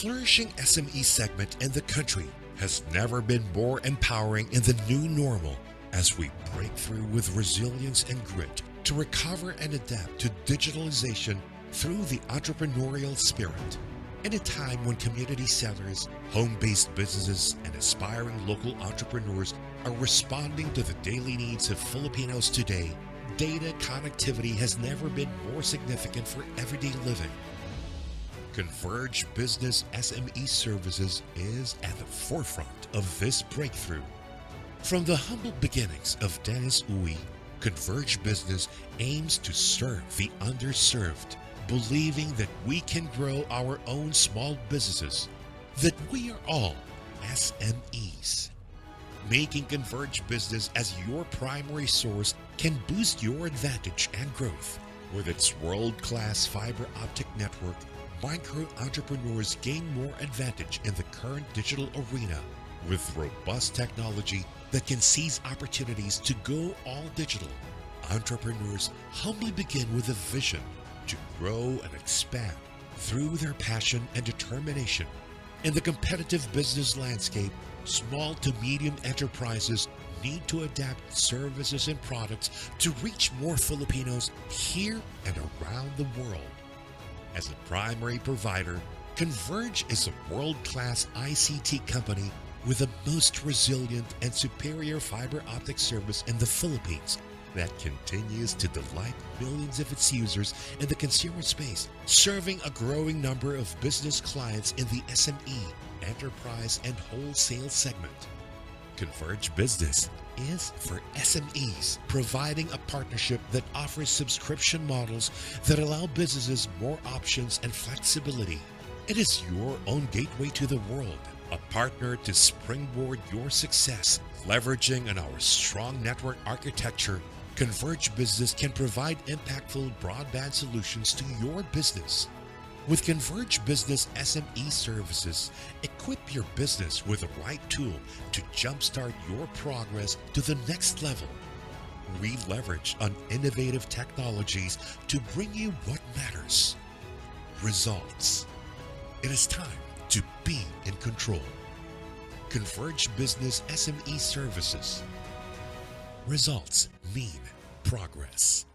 flourishing SME segment in the country has never been more empowering in the new normal as we break through with resilience and grit to recover and adapt to digitalization through the entrepreneurial spirit. In a time when community sellers, home-based businesses, and aspiring local entrepreneurs are responding to the daily needs of Filipinos today, data connectivity has never been more significant for everyday living. Converge Business SME Services is at the forefront of this breakthrough. From the humble beginnings of Dennis Uy, Converge Business aims to serve the underserved, believing that we can grow our own small businesses, that we are all SMEs. Making Converge Business as your primary source can boost your advantage and growth. With its world-class fiber optic network, micro-entrepreneurs gain more advantage in the current digital arena with robust technology that can seize opportunities to go all digital. Entrepreneurs humbly begin with a vision to grow and expand through their passion and determination. In the competitive business landscape, small to medium enterprises need to adapt services and products to reach more Filipinos here and around the world. As a primary provider, Converge is a world-class ICT company with the most resilient and superior fiber optic service in the Philippines that continues to delight millions of its users in the consumer space, serving a growing number of business clients in the SME, enterprise, and wholesale segment. Converge Business is for SMEs, providing a partnership that offers subscription models that allow businesses more options and flexibility. It is your own gateway to the world, a partner to springboard your success. Leveraging on our strong network architecture, Converge Business can provide impactful broadband solutions to your business. With Converge Business SME Services, equip your business with the right tool to jumpstart your progress to the next level. We leverage on innovative technologies to bring you what matters: results. It is time to be in control. Converge Business SME Services. Results mean progress.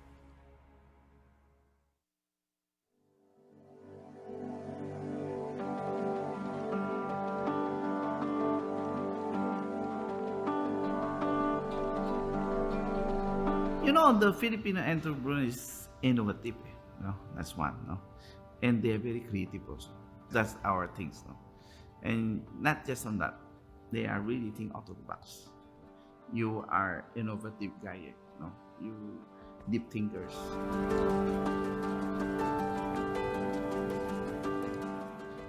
You know, the Filipino entrepreneur is innovative. No, that's one. No, and they're very creative also. That's our things. No, and not just on that, they are really think out of the box. You are innovative guy. No, you deep thinkers.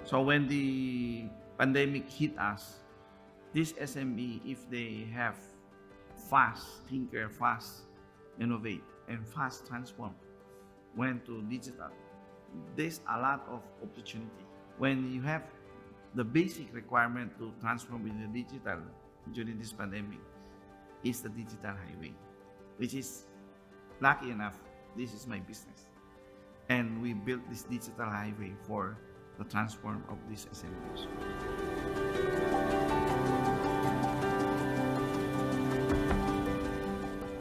So when the pandemic hit us, this SME, if they have fast thinker, fast innovate, and fast transform, went to digital, there's a lot of opportunity. When you have the basic requirement to transform in the digital during this pandemic is the digital highway, which is lucky enough, this is my business. And we built this digital highway for the transform of these SMEs.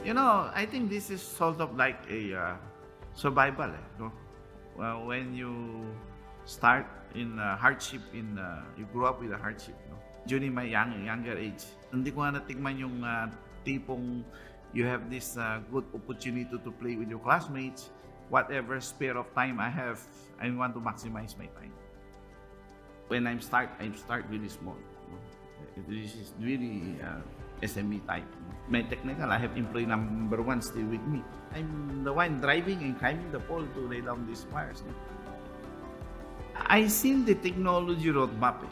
You know, I think this is sort of like a survival. No? Well, when you start in hardship, you grow up with a hardship. No? During my younger age, hindi ko na natikman yung tipong you have this good opportunity to play with your classmates. Whatever spare of time I have, I want to maximize my time. When I start really small. This is really SME type. My technical, I have employee number 1 still with me. I'm the one driving and climbing the pole to lay down these wires. No? I seen the technology roadmap.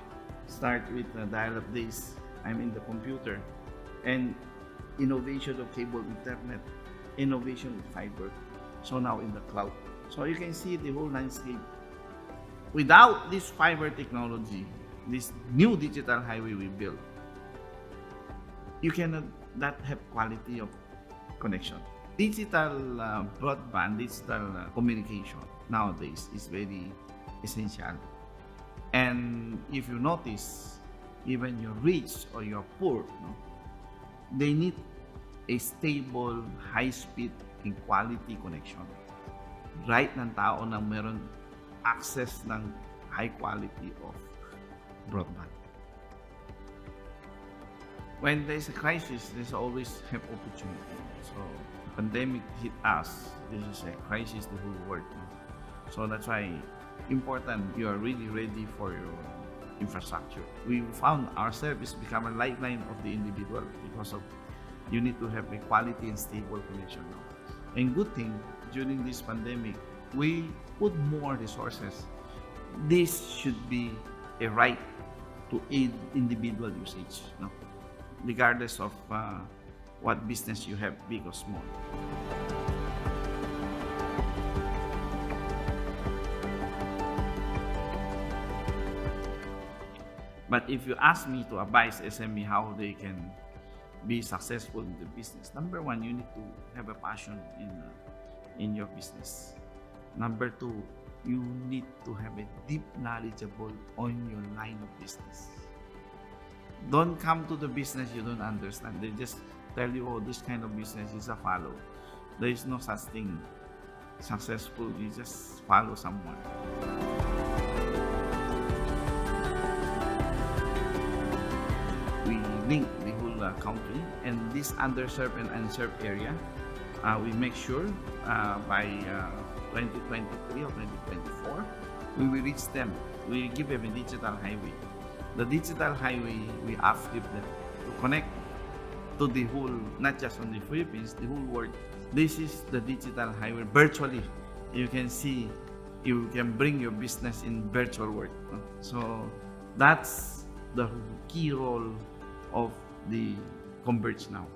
Start with dial-up days. I'm in the computer. And innovation of cable internet. Innovation of fiber. So now in the cloud. So you can see the whole landscape. Without this fiber technology, this new digital highway we built, you cannot not have quality of connection. Digital broadband, digital communication nowadays is very essential. And if you notice, even you're rich or you're poor, no, they need a stable, high-speed, and quality connection. Right ng tao na meron access ng high quality of broadband. When there's a crisis, there's always have opportunity. So, the pandemic hit us. This is a crisis the whole world. So that's why important you are really ready for your infrastructure. We found our service become a lifeline of the individual because of you need to have a quality and stable connection now. And good thing, during this pandemic, we put more resources. This should be a right to aid individual usage, no? Regardless of what business you have, big or small. But if you ask me to advise SME how they can be successful in the business, number one, you need to have a passion in your business. Number two, you need to have a deep knowledgeable on your line of business. Don't come to the business you don't understand. They just tell you, oh, this kind of business is a follow. There is no such thing successful. You just follow someone. We link the whole country, and this underserved and unserved area, we make sure by 2023 or 2024, we will reach them. We give them a digital highway. The digital highway, we uplift them to connect to the whole, not just on the Philippines, the whole world. This is the digital highway. Virtually, you can see, you can bring your business in virtual world. So that's the key role of the Converge now.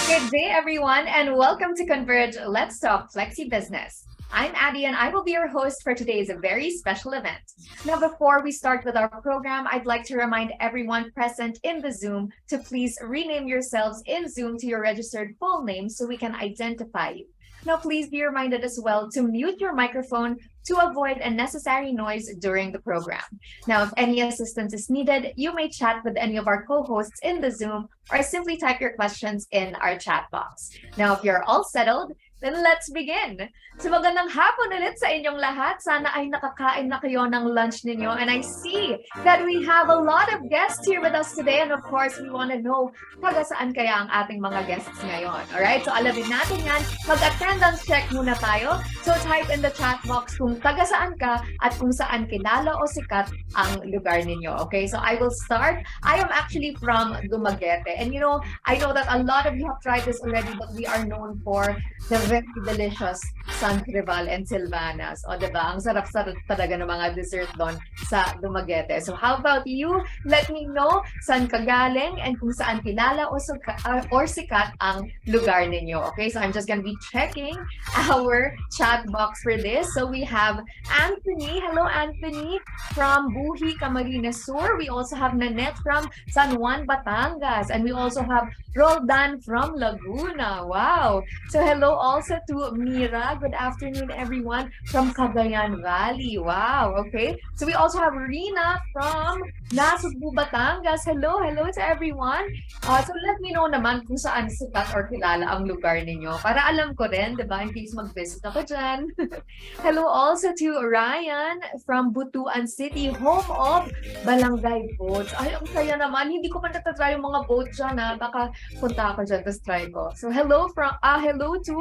Good day, everyone, and welcome to Converge Let's Talk flexiBIZness. I'm Addie, and I will be your host for today's very special event. Now, before we start with our program, I'd like to remind everyone present in the Zoom to please rename yourselves in Zoom to your registered full name so we can identify you. Now, please be reminded as well to mute your microphone to avoid unnecessary noise during the program. Now, if any assistance is needed, you may chat with any of our co-hosts in the Zoom or simply type your questions in our chat box. Now, if you're all settled, then let's begin. So magandang hapon ulit sa inyong lahat. Sana ay nakakain na kayo ng lunch ninyo. And I see that we have a lot of guests here with us today. And of course, we want to know taga saan kaya ang ating mga guests ngayon. Alright, so alamin natin yan. Mag-attendance check muna tayo. So type in the chat box kung taga saan ka at kung saan kilala o sikat ang lugar ninyo. Okay, so I will start. I am actually from Dumaguete. And you know, I know that a lot of you have tried this already, but we are known for the very delicious San Crival and Silvanas. O, diba? Ang sarap-sarap talaga ng mga dessert doon sa Dumaguete. So, how about you? Let me know saan ka galing and kung saan kilala o sikat ang lugar ninyo. Okay, so I'm just gonna be checking our chat box for this. So, we have Anthony. Hello, Anthony from Buhi, Camarines Sur. We also have Nanette from San Juan, Batangas. And we also have Roldan from Laguna. Wow! So, hello also to Mira. Good afternoon, everyone from Cagayan Valley. Wow, okay. So we also have Rina from Nasugbu, Batangas. Hello to everyone. So let me know naman kung saan sikat or kilala ang lugar ninyo. Para alam ko rin, diba, in case mag-visit ako dyan. Hello also to Ryan from Butuan City, home of Balangay Boats. Ay, ang saya naman. Hindi ko pa natatry yung mga boat dyan, ha. Baka punta ako dyan, tapos try ko. So hello to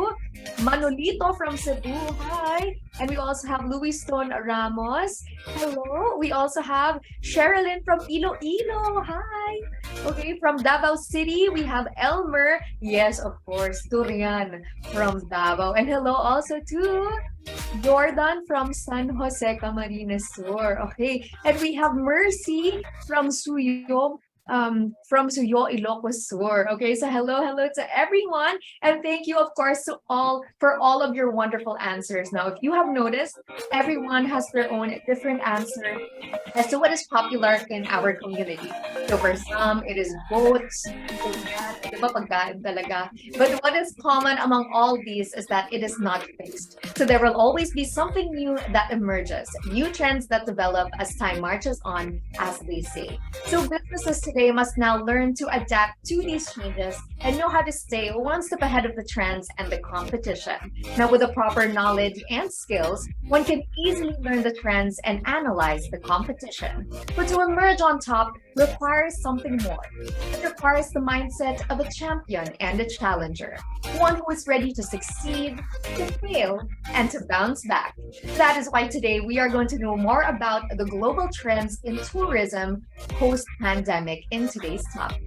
Manolito from Cebu. Hi. And we also have Luis Stone Ramos. Hello. We also have Sherilyn from Iloilo. Hi. Okay, from Davao City, we have Elmer. Yes, of course, Turian from Davao. And hello also to Jordan from San Jose, Camarines Sur. Okay, and we have Mercy from Suyom, from Suyo, Ilocos Sur. Okay, so hello to everyone, and thank you, of course, to all for all of your wonderful answers. Now, if you have noticed, everyone has their own different answer as to what is popular in our community. So for some, it is boats, ugat, di ba, pagkain talaga. But what is common among all these is that it is not fixed. So there will always be something new that emerges, new trends that develop as time marches on, as they say. So businesses today must now learn to adapt to these changes and know how to stay one step ahead of the trends and the competition. Now, with the proper knowledge and skills, one can easily learn the trends and analyze the competition. But to emerge on top requires something more. It requires the mindset of a champion and a challenger, one who is ready to succeed, to fail, and to bounce back. That is why today we are going to know more about the global trends in tourism post-pandemic in today's topic.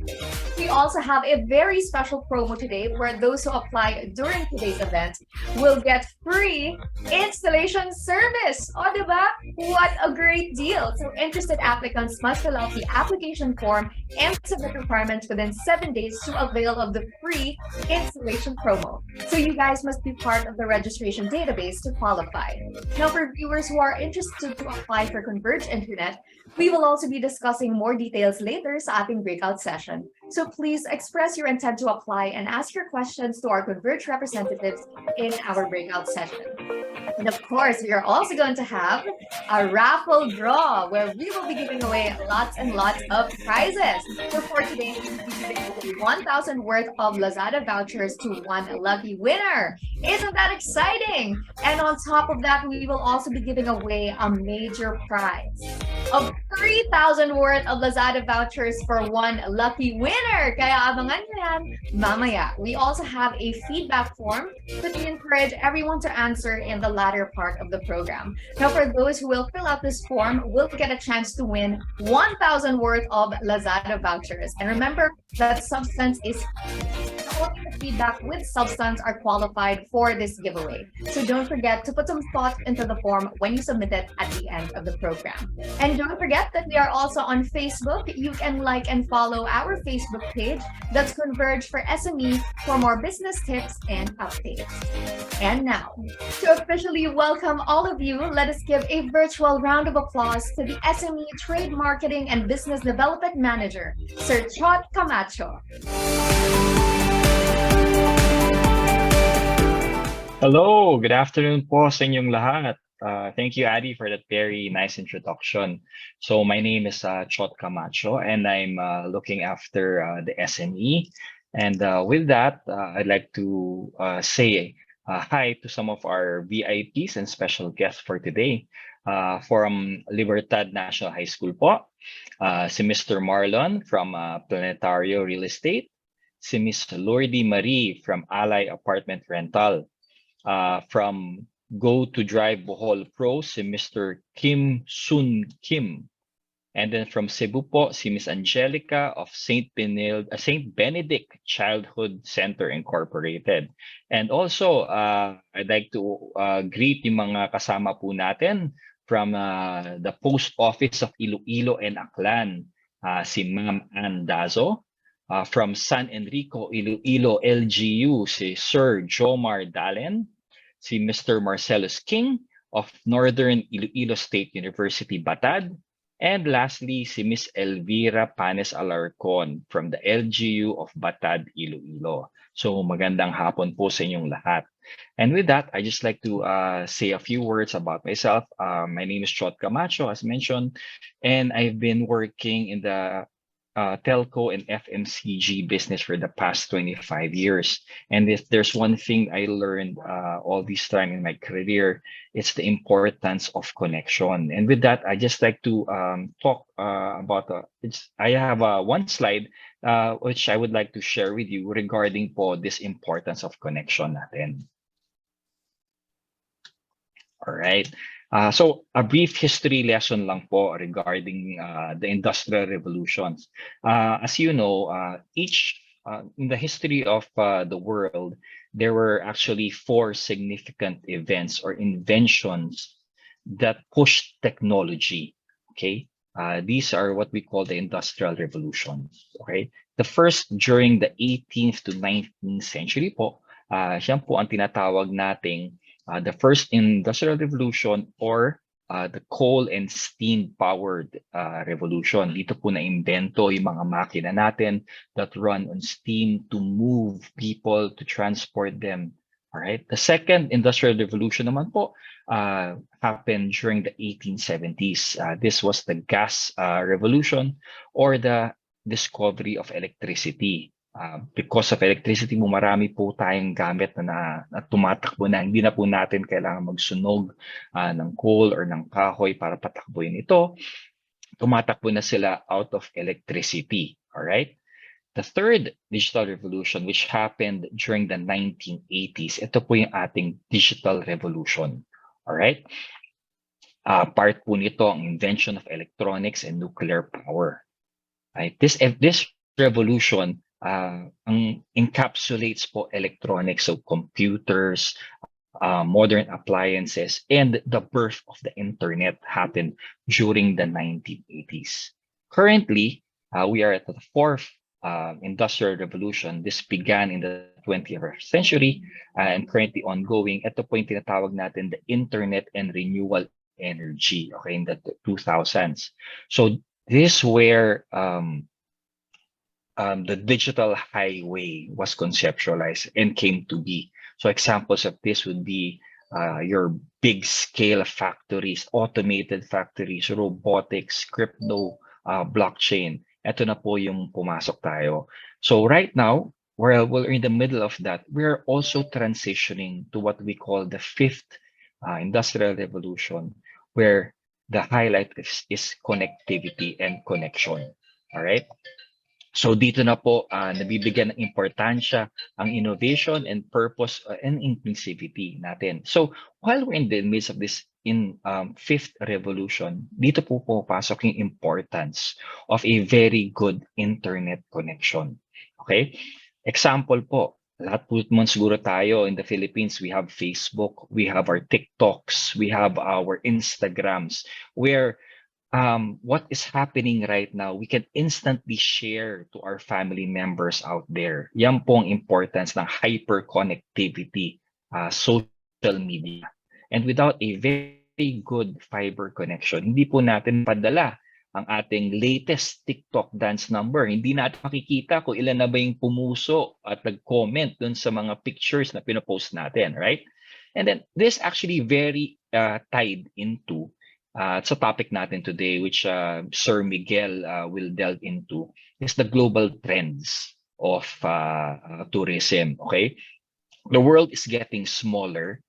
We also have a very special promo today where those who apply during today's event will get free installation service. O, diba? What a great deal. So interested applicants must fill out the application form and submit requirements within 7 days to avail of the free installation promo. So you guys must be part of the registration database to qualify. Now, for viewers who are interested to apply for Converge Internet, we will also be discussing more details later sa ating breakout session. So please express your intent to apply and ask your questions to our Converge representatives in our breakout session. And of course, we are also going to have a raffle draw where we will be giving away lots and lots of prizes. So for today, we will be giving away 1,000 worth of Lazada vouchers to one lucky winner. Isn't that exciting? And on top of that, we will also be giving away a major prize of 3,000 worth of Lazada vouchers for one lucky winner. Kaya abangan nyo yan mamaya. We also have a feedback form that we encourage everyone to answer in the latter part of the program. Now, for those who will fill out this form, will get a chance to win 1,000 worth of Lazada vouchers. And remember that substance is only the feedback with substance are qualified for this giveaway. So don't forget to put some thought into the form when you submit it at the end of the program. And don't forget that we are also on Facebook. You can like and follow our Facebook page. That's Converge for SME for more business tips and updates. And now, to officially welcome all of you, let us give a virtual round of applause to the SME Trade Marketing and Business Development Manager, Sir Chot Camacho. Hello, good afternoon po sa inyong lahat. Thank you, Adi, for that very nice introduction. So my name is Chot Camacho, and I'm looking after the SME. And with that, I'd like to say hi to some of our VIPs and special guests for today. From Libertad National High School po, si Mr. Marlon from Planetario Real Estate, si Miss Lourdes Marie from Ally Apartment Rental, from Go to Drive Bohol Pro, si Mr. Kim Sun Kim. And then from Cebu po, si Miss Angelica of St. Benedict Childhood Center Incorporated. And also, I'd like to greet yung mga kasama po natin from the Post Office of Iloilo and Aklan, si Ma'am Ann Dazo. From San Enrico, Iloilo LGU, si Sir Jomar Dalen, si Mr. Marcellus King of Northern Iloilo State University, Batad, and lastly, si Miss Elvira Panes Alarcon from the LGU of Batad, Iloilo. So magandang hapon po sa inyong lahat. And with that, I just like to say a few words about myself. My name is Chot Camacho, as mentioned, and I've been working in the telco and FMCG business for the past 25 years. And if there's one thing I learned all this time in my career, it's the importance of connection. And with that, I just like to talk about, I have one slide which I would like to share with you regarding po this importance of connection natin. All right. So a brief history lesson lang po regarding the industrial revolutions. As you know, in the history of the world, there were actually 4 significant events or inventions that pushed technology. Okay, These are what we call the Industrial Revolution. Okay, the first during the 18th to 19th century po, siya po ang tinatawag nating the first Industrial Revolution or the coal and steam powered revolution. Dito po na-imbento yung mga makina natin that run on steam to move people, to transport them. All right. The second industrial revolution naman po happened during the 1870s. This was the gas revolution or the discovery of electricity. Because of electricity, marami po tayong gamit na tumatakbo na. Hindi na po natin kailangan magsunog ng coal or ng kahoy para patakbuhin ito. Tumatakbo na sila out of electricity. All right. The third digital revolution, which happened during the 1980s, ito po yung ating digital revolution. All right. Part po nito ang invention of electronics and nuclear power. Right. This revolution encapsulates po electronics, so computers, modern appliances, and the birth of the internet happened during the 1980s. Currently, we are at the fourth industrial revolution. This began in the 20th century and currently ongoing. Ito po yung tinatawag natin the internet and renewable energy, okay, in the 2000s. So this is where the digital highway was conceptualized and came to be. So examples of this would be your big scale factories, automated factories, robotics, crypto, blockchain. Ito na po yung pumasok tayo. So right now, we're in the middle of that. We're also transitioning to what we call the fifth industrial revolution, where the highlight is connectivity and connection. All right. So dito na po nabibigyan ng importansya ang innovation and purpose and inclusivity natin. So while we're in the midst of this fifth revolution, dito po pumapasok yung importance of a very good internet connection. Okay? Example po, lahat po naman siguro tayo in the Philippines, we have Facebook, we have our TikToks, we have our Instagrams, where what is happening right now, we can instantly share to our family members out there. Yan po ang importance ng hyperconnectivity, social media. And without a very good fiber connection, hindi po natin padala ang ating latest TikTok dance number. Hindi natin makikita kung ilan na ba yung pumuso at nag-comment dun sa mga pictures na pinopost natin, right? And then this actually very tied into sa topic natin today, which Sir Miguel will delve into, is the global trends of tourism. Okay, the world is getting smaller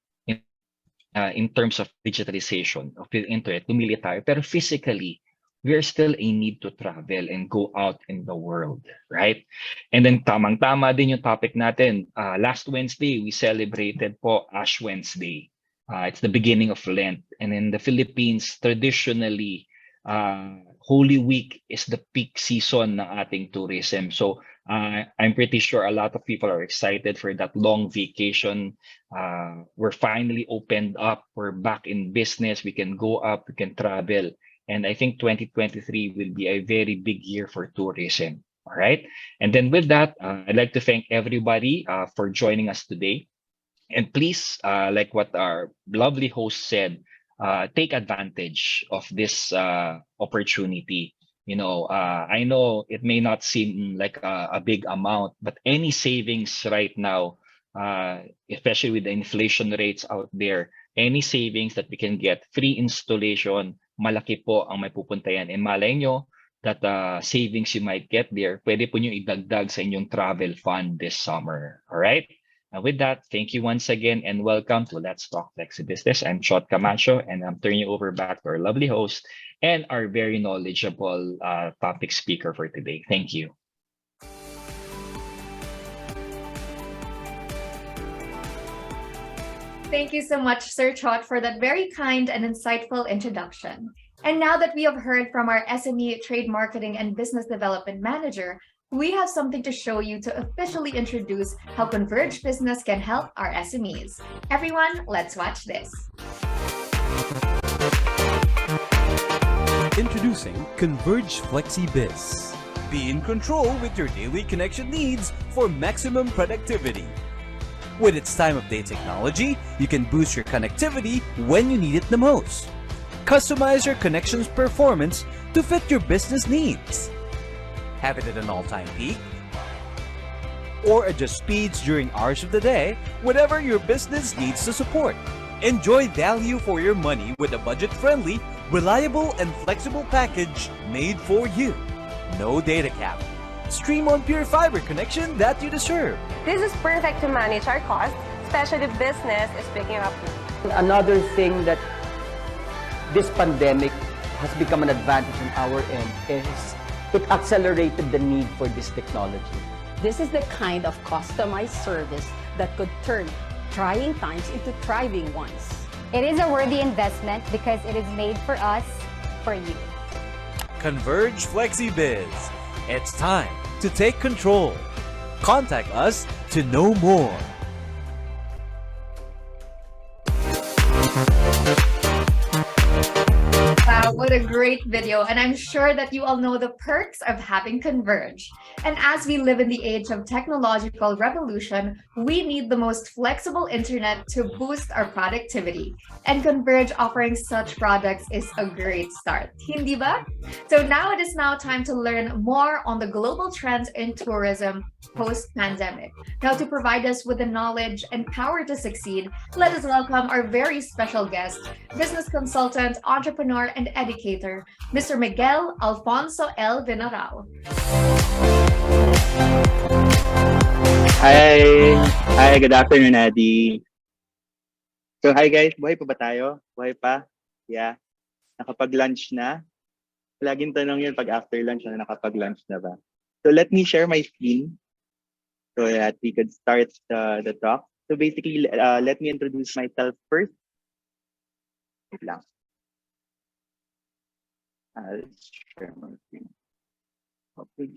in terms of digitalization of the internet. Lumili tayo, pero physically, we're still a need to travel and go out in the world, right? And then tamang-tama din yung topic natin. Last Wednesday, we celebrated po Ash Wednesday. It's the beginning of Lent. And in the Philippines, traditionally, Holy Week is the peak season ng ating tourism. So I'm pretty sure a lot of people are excited for that long vacation. We're finally opened up. We're back in business. We can go up, we can travel. And I think 2023 will be a very big year for tourism. All right. And then with that, I'd like to thank everybody for joining us today. And please, like what our lovely host said, take advantage of this opportunity. You know, I know it may not seem like a big amount, but any savings right now, especially with the inflation rates out there, any savings that we can get, free installation, malaki po ang may pupunta yan. And malay nyo that savings you might get there, pwede po nyo idagdag sa inyong travel fund this summer. All right? And with that, thank you once again and welcome to Let's Talk flexiBIZness. I'm Chot Camacho and I'm turning you over back to our lovely host and our very knowledgeable topic speaker for today. Thank you. Thank you so much, Sir Chot, for that very kind and insightful introduction. And now that we have heard from our SME Trade Marketing and Business Development Manager, we have something to show you to officially introduce how Converge Business can help our SMEs. Everyone, let's watch this. Introducing Converge FlexiBiz. Be in control with your daily connection needs for maximum productivity. With its time-of-day technology, you can boost your connectivity when you need it the most. Customize your connection's performance to fit your business needs. Have it at an all-time peak, or adjust speeds during hours of the day, whatever your business needs to support. Enjoy value for your money with a budget-friendly, reliable, and flexible package made for you. No data cap. Stream on pure fiber connection that you deserve. This is perfect to manage our costs, especially business is picking up. Another thing that this pandemic has become an advantage on our end is it accelerated the need for this technology. This is the kind of customized service that could turn trying times into thriving ones. It is a worthy investment because it is made for us, for you. Converge FlexiBiz. It's time to take control. Contact us to know more. Wow, what a great video. And I'm sure that you all know the perks of having Converge. And as we live in the age of technological revolution, we need the most flexible internet to boost our productivity. And Converge offering such products is a great start. Hindi ba? So now it is time to learn more on the global trends in tourism post-pandemic. Now to provide us with the knowledge and power to succeed, let us welcome our very special guest, business consultant, entrepreneur, and educator, Mr. Miguel Alfonso L. Vinarao. Hi, good afternoon, Adi. So, hi guys, buhay pa ba tayo? Buhay pa? Yeah. Nakapag-lunch na? Laging tanong yun pag after lunch na nakapag-lunch na ba? So, let me share my screen so that we could start the talk. So, basically, let me introduce myself first. Wait lang. I'll share my screen. Okay.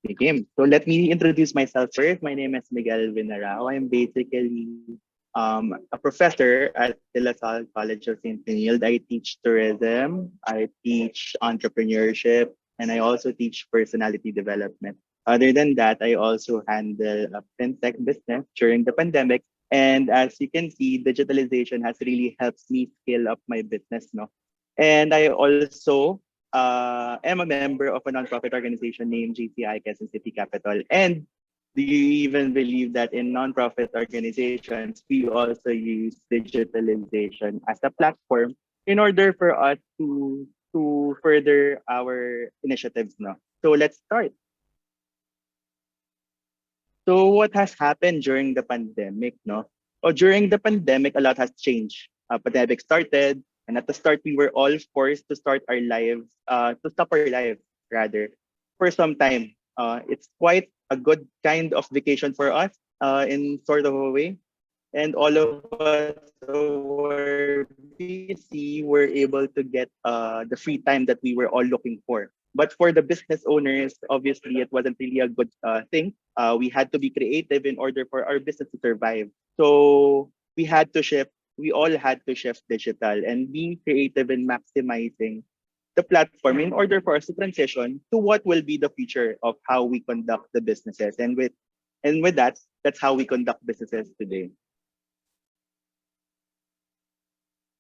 Okay. So let me introduce myself first. My name is Miguel Vinarao. I'm basically a professor at De La Salle College of St. Benilde. I teach tourism, I teach entrepreneurship, and I also teach personality development. Other than that, I also handle a fintech business during the pandemic. And as you can see, digitalization has really helped me scale up my business. No? And I also am a member of a nonprofit organization named GCI Quezon City Capital. And do you even believe that in nonprofit organizations, we also use digitalization as a platform in order for us to further our initiatives? No? So let's start. So what has happened during the pandemic? No? Oh, during the pandemic, a lot has changed. Pandemic started, and at the start, we were all forced to start our lives, to stop our lives rather, for some time. It's quite a good kind of vacation for us, in sort of a way. And all of us who were busy were able to get the free time that we were all looking for. But for the business owners, obviously, it wasn't really a good thing. We had to be creative in order for our business to survive. So we had to shift. We all had to shift digital and be creative in maximizing the platform in order for us to transition to what will be the future of how we conduct the businesses. And with that, that's how we conduct businesses today.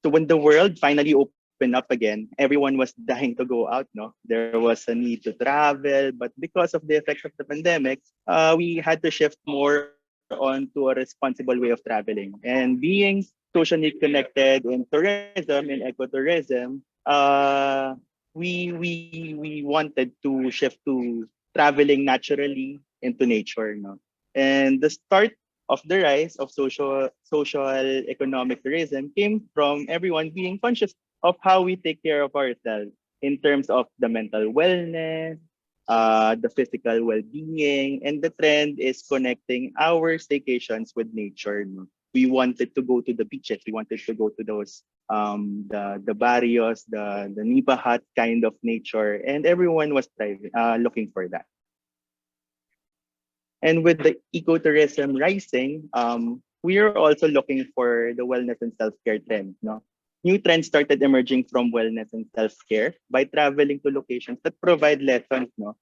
So when the world finally opened up again, everyone was dying to go out. No, there was a need to travel, but because of the effects of the pandemic, we had to shift more onto a responsible way of traveling. And being socially connected in tourism, in ecotourism, we wanted to shift to traveling naturally into nature. No, and the start of the rise of social economic tourism came from everyone being conscious of how we take care of ourselves in terms of the mental wellness, the physical well-being, and the trend is connecting our staycations with nature. No? We wanted to go to the beaches. We wanted to go to those the barrios, the nipa hut kind of nature, and everyone was looking for that. And with the ecotourism rising, we are also looking for the wellness and self-care trend. No, new trends started emerging from wellness and self-care by traveling to locations that provide lessons, no?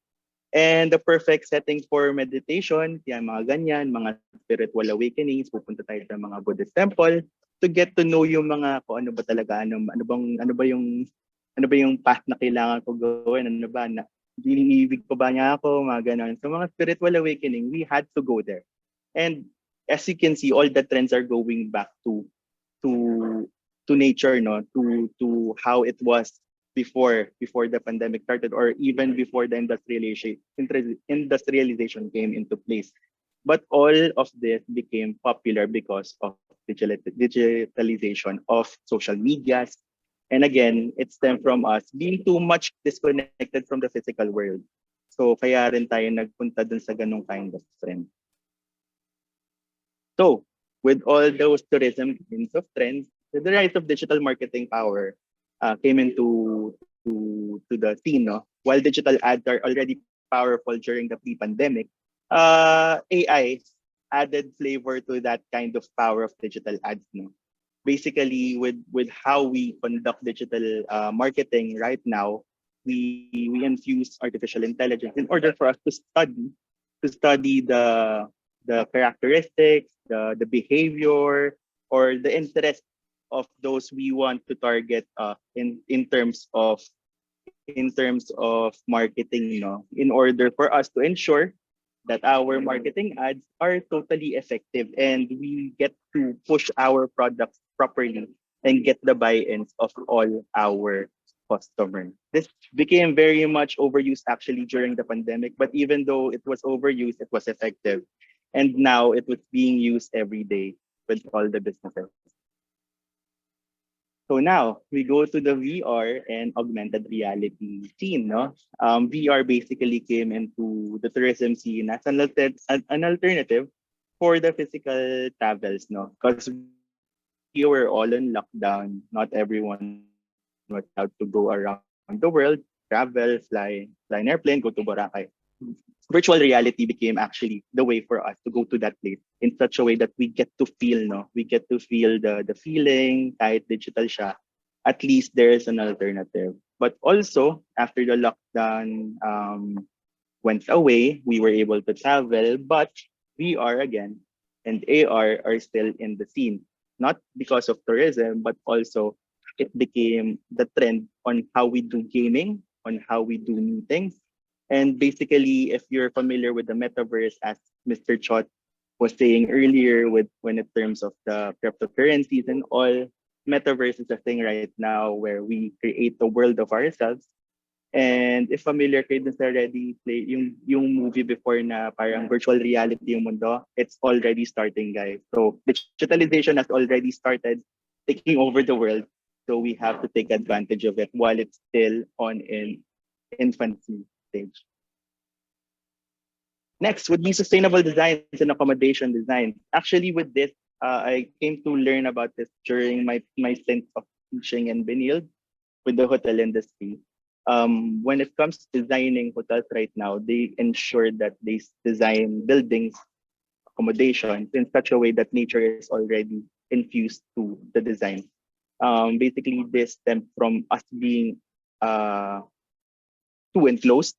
And the perfect setting for meditation, yan, mga ganyan, mga spiritual awakenings, pupunta tayo sa mga Buddhist temple to get to know yung mga kung ano ba talaga, ano ba yung path na kailangan ko gawin, ano ba, na iniibig pa ba niya ako, mga ganon. So mga spiritual awakening, we had to go there. And as you can see, all the trends are going back to nature, no, to how it was before the pandemic started, or even before the industrialization came into place. But all of this became popular because of digitalization of social medias. And again, it stemmed from us being too much disconnected from the physical world. So kaya rin tayo nagpunta dun sa ganung kind of trend. So with all those tourism kinds of trends, the rise of digital marketing power came into to the scene. No? While digital ads are already powerful during the pre-pandemic, AI added flavor to that kind of power of digital ads. No? Basically, with how we conduct digital marketing right now, we infuse artificial intelligence in order for us to study the characteristics, the behavior, or the interest of those we want to target in terms of marketing, you know, in order for us to ensure that our marketing ads are totally effective and we get to push our products properly and get the buy-ins of all our customers. This became very much overused actually during the pandemic, but even though it was overused, it was effective. And now it was being used every day with all the businesses. So now we go to the VR and augmented reality scene. No, VR basically came into the tourism scene as an alternative for the physical travels. No, because we were all in lockdown. Not everyone was allowed to go around the world, travel, fly an airplane, go to Boracay. Virtual reality became actually the way for us to go to that place in such a way that we get to feel, no? We get to feel the feeling, kahit digital siya. At least there is an alternative. But also, after the lockdown went away, we were able to travel, but VR again and AR are still in the scene. Not because of tourism, but also it became the trend on how we do gaming, on how we do meetings. And basically, if you're familiar with the metaverse, as Mr. Chot was saying earlier, with when in terms of the cryptocurrencies and all, metaverse is a thing right now where we create the world of ourselves. And if familiar kayo dun sa Ready Play, yung movie before na parang virtual reality yung mundo, it's already starting, guys. So digitalization has already started taking over the world. So we have to take advantage of it while it's still on in infancy stage. Next would be sustainable designs and accommodation design. Actually, with this, I came to learn about this during my stint of teaching in Benilde with the hotel industry. When it comes to designing hotels right now, they ensure that they design buildings, accommodations in such a way that nature is already infused to the design. Basically, this stems from us being too enclosed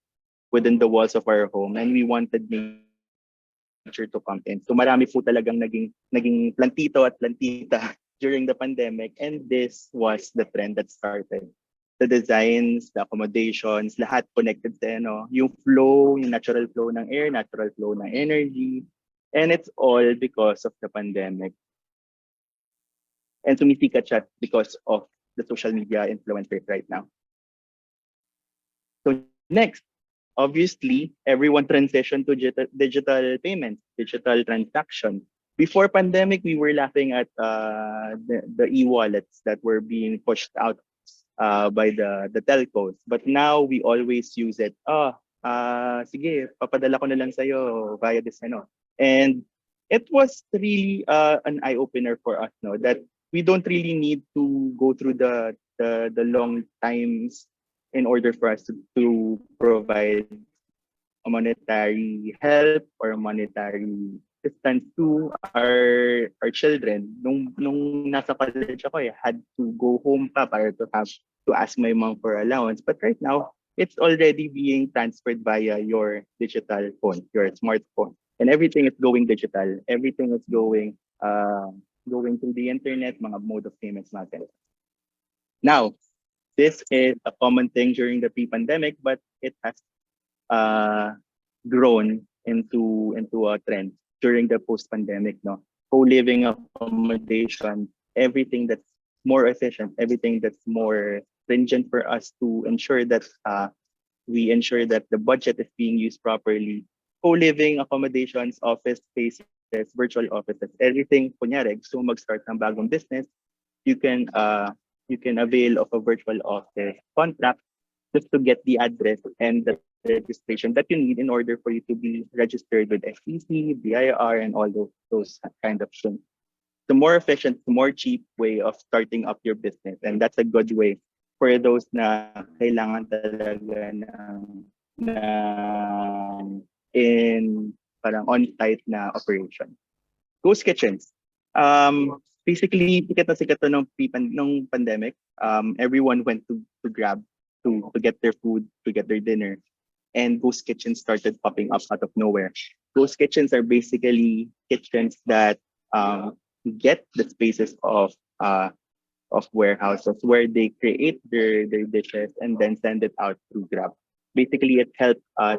within the walls of our home, and we wanted nature to come in. So marami po talagang naging plantito at plantita during the pandemic, and this was the trend that started. The designs, the accommodations, lahat connected sa yung flow, yung natural flow ng air, natural flow ng energy, and it's all because of the pandemic. And sumisikat siya because of the social media influencers right now. So next, obviously, everyone transitioned to digital payments, digital transaction. Before pandemic, we were laughing at the e-wallets that were being pushed out by the telcos. But now we always use it. Sige, papadala ko na lang sa'yo via this, And it was really an eye-opener for us, that we don't really need to go through the long times in order for us to provide a monetary help or monetary assistance to our children. Nung nasa college ako, I had to go home pa para to have to ask my mom for allowance. But right now, it's already being transferred via your digital phone, your smartphone. And everything is going digital. Everything is going through the internet, mga mode of payments natin. Now, this is a common thing during the pre-pandemic, but it has grown into a trend during the post-pandemic. No, co-living accommodation, everything that's more efficient, everything that's more stringent for us to ensure that we ensure that the budget is being used properly. Co-living accommodations, office spaces, virtual offices, everything. Kunyari, gusto mo mag-start ng bagong business, you can avail of a virtual office contract just to get the address and the registration that you need in order for you to be registered with FCC, BIR, and all those kind of things. The more efficient, the more cheap way of starting up your business, and that's a good way for those na kailangan talaga in parang on-site na operation. Ghost kitchens. Basically, sikat to nung pandemic. Everyone went to Grab to get their food, to get their dinner. And ghost kitchens started popping up out of nowhere. Ghost kitchens are basically kitchens that get the spaces of warehouses where they create their dishes and then send it out through Grab. Basically, it helped us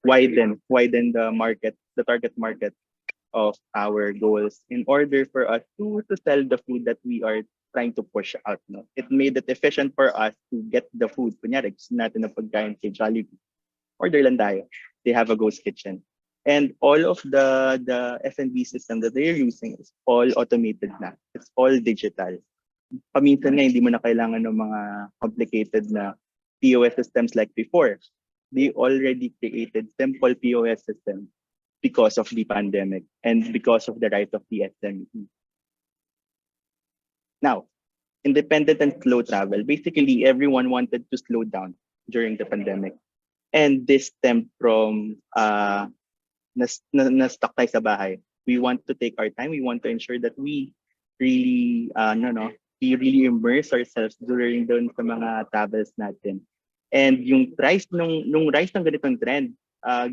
widen the target market of our goals in order for us to sell the food that we are trying to push out. No? It made it efficient for us to get the food. Kunyari, gusto natin na pagkain kay Jollibee. Order lang tayo. They have a ghost kitchen. And all of the F&B system that they're using is all automated na. It's all digital. Paminsan nga, hindi mo na kailangan ng mga complicated na POS systems like before. They already created simple POS systems because of the pandemic and because of the rise of the SME. Now, independent and slow travel. Basically, everyone wanted to slow down during the pandemic. And this stemmed from na-stuck tayo sa bahay. We want to take our time. We want to ensure that we really, we really immerse ourselves during doon sa mga travels natin. And yung rise nung rise ng ganitong trend,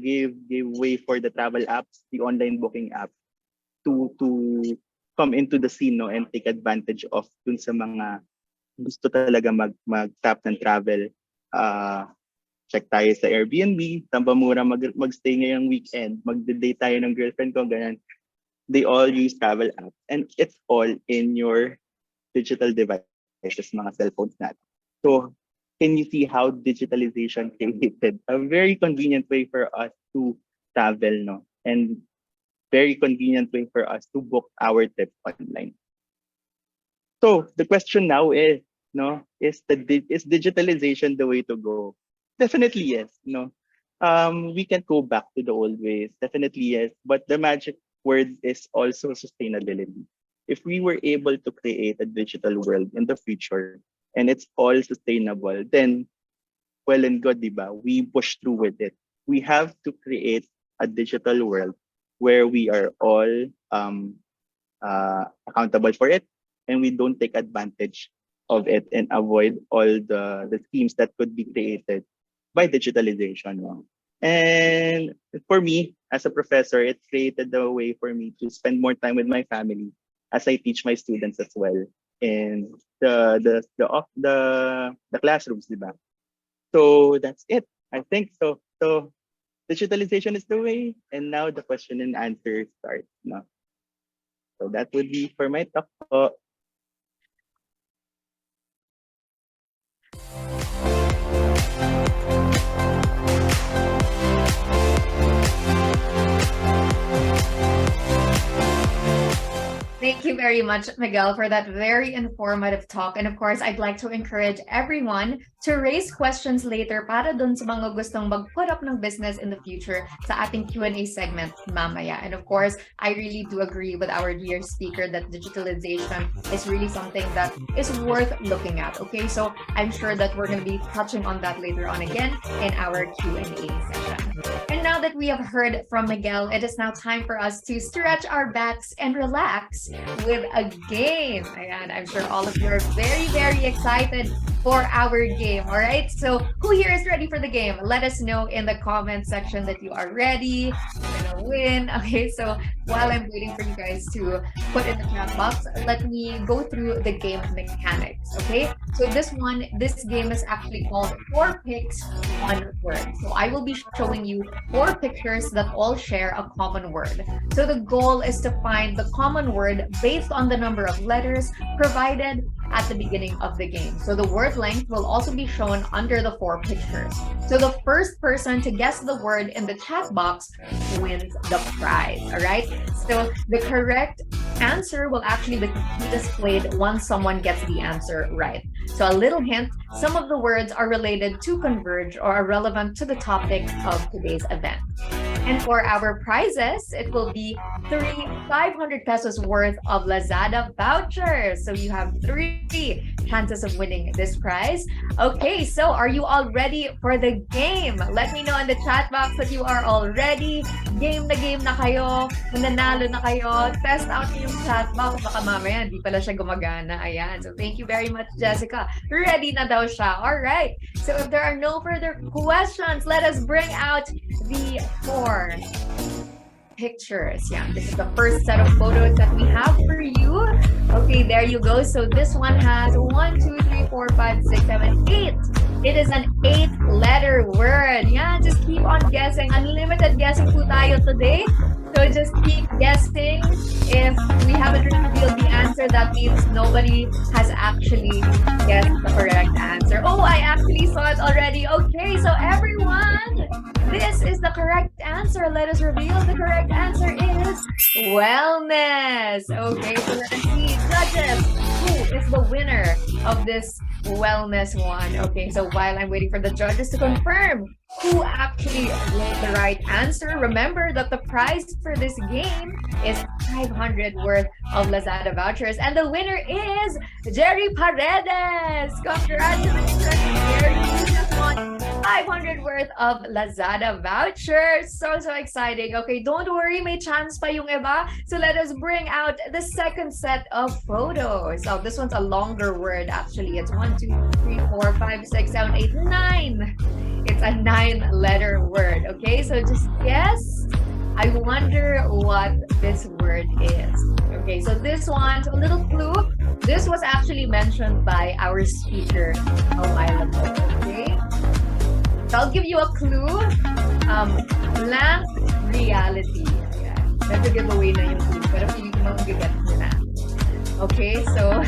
gave way for the travel apps, the online booking app, to come into the scene, no, and take advantage of dun sa mga gusto talaga mag-tap ng travel. Check tayo sa Airbnb, tamba mura magstay ngayong weekend, mag-date tayo ng girlfriend ko, ganyan. They all use travel apps, and it's all in your digital devices, mga cellphones natin. So, can you see how digitalization created a very convenient way for us to travel, no? And very convenient way for us to book our trips online. So the question now is, no, is digitalization the way to go? Definitely yes. No, we can go back to the old ways. Definitely yes. But the magic word is also sustainability. If we were able to create a digital world in the future, and it's all sustainable, then well and good, diba? We push through with it. We have to create a digital world where we are all accountable for it, and we don't take advantage of it and avoid all the schemes that could be created by digitalization. And for me, as a professor, it created a way for me to spend more time with my family as I teach my students as well in the classrooms, diba? So that's it. I think so. So digitalization is the way, and now the question and answer starts. No? So that would be for my talk. Thank you very much, Miguel, for that very informative talk. And of course, I'd like to encourage everyone to raise questions later para dun sa mga gustong mag-put up ng business in the future sa ating Q&A segment mamaya. And of course, I really do agree with our dear speaker that digitalization is really something that is worth looking at. Okay, so I'm sure that we're going to be touching on that later on again in our Q&A session. And now that we have heard from Miguel, it is now time for us to stretch our backs and relax with a game. And I'm sure all of you are very, very excited for our game. All right, so who here is ready for the game? Let us know in the comment section that you are ready. You're gonna win. Okay, so while I'm waiting for you guys to put in the chat box, let me go through the game mechanics. Okay, so this game is actually called 4 Picks, 1 Word. So I will be showing you 4 pictures that all share a common word. So the goal is to find the common word based on the number of letters provided at the beginning of the game. So the word length will also be shown under the 4 pictures. So the first person to guess the word in the chat box wins the prize. All right, so the correct answer will actually be displayed once someone gets the answer right. So a little hint, some of the words are related to Converge or are relevant to the topic of today's event. And for our prizes, it will be 3 500 pesos worth of Lazada vouchers. So you have 3 chances of winning this prize. Okay, so are you all ready for the game? Let me know in the chat box that you are all ready. Game na kayo. Mananalo na kayo. Test out yung chat box. Baka mamaya, hindi pala siya gumagana. Ayan. So thank you very much, Jessica. Ready na daw siya. All right. So if there are no further questions, let us bring out the 4 pictures. Yeah, this is the first set of photos that we have for you. Okay, there you go. So this one has 1, 2, 3, 4, 5, 6, 7, 8. It is an 8-letter word. Yeah, just keep on guessing. Unlimited guessing po tayo today. So just keep guessing. If we haven't revealed the answer, that means nobody has actually guessed the correct answer. Oh, I actually saw it already. Okay, so everyone, this is the correct answer. Let us reveal the correct answer is wellness. Okay, so let us see. Judges, who is the winner of this wellness one? Okay, so while I'm waiting for the judges to confirm who actually gave the right answer, remember that the prize for this game is 500 worth of Lazada vouchers, and the winner is Jerry Paredes. Congratulations, Jerry! You just won 500 worth of Lazada vouchers. So exciting. Okay, don't worry, may chance pa yung iba. So let us bring out the second set of photos. So this one's a longer word actually. It's 1, 2, 3, 4, 5, 6, 7, 8, 9. It's a 9-letter word. Okay, so just guess. I wonder what this word is. Okay, so this one's a little clue. This was actually mentioned by our speaker a while ago. Okay, so I'll give you a clue. Blank reality. Ayan. That's a giveaway na yung clue. Pero hindi ko mag-get nyo na. Okay, so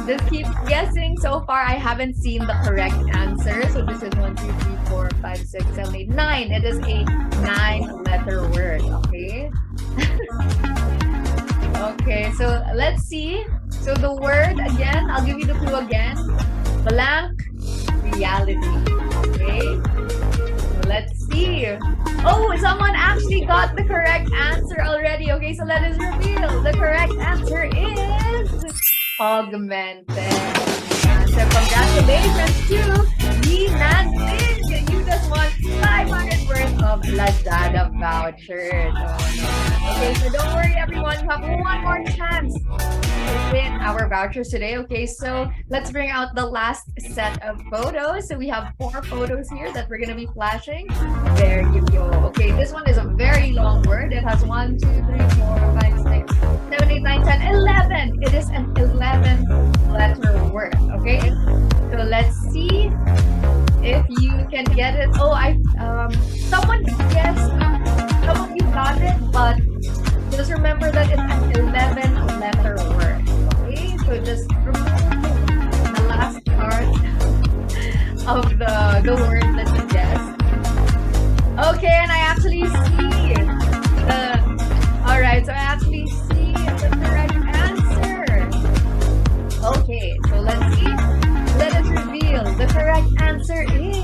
just keep guessing. So far, I haven't seen the correct answer. So this is 1, 2, 3, 4, 5, 6, 7, 8, 9. It is a 9-letter word. Okay. Okay, so let's see. So the word again, I'll give you the clue again. Blank reality. Okay. So let's see. Oh, someone actually got the correct answer already. Okay, so let us reveal. The correct answer is augmented. So congratulations to Nancy. You just won 500 worth of Lazada vouchers. Okay, so don't worry everyone, you have one more chance to win our vouchers today. Okay, so let's bring out the last set of photos. So we have 4 photos here that we're going to be flashing. There you go. Okay, this one is a very long word. It has 1, 2, 3, 4, 5, 6, 7, 8, 9, 10, 11. It is an 11-letter word. Okay, so let's see if you can get it. Oh, someone guessed. Some of you got it, but just remember that it's an 11-letter word. Okay, so just remove the last part of the word that you guessed. Okay, and I actually see all right, so I actually see the correct answer. answer is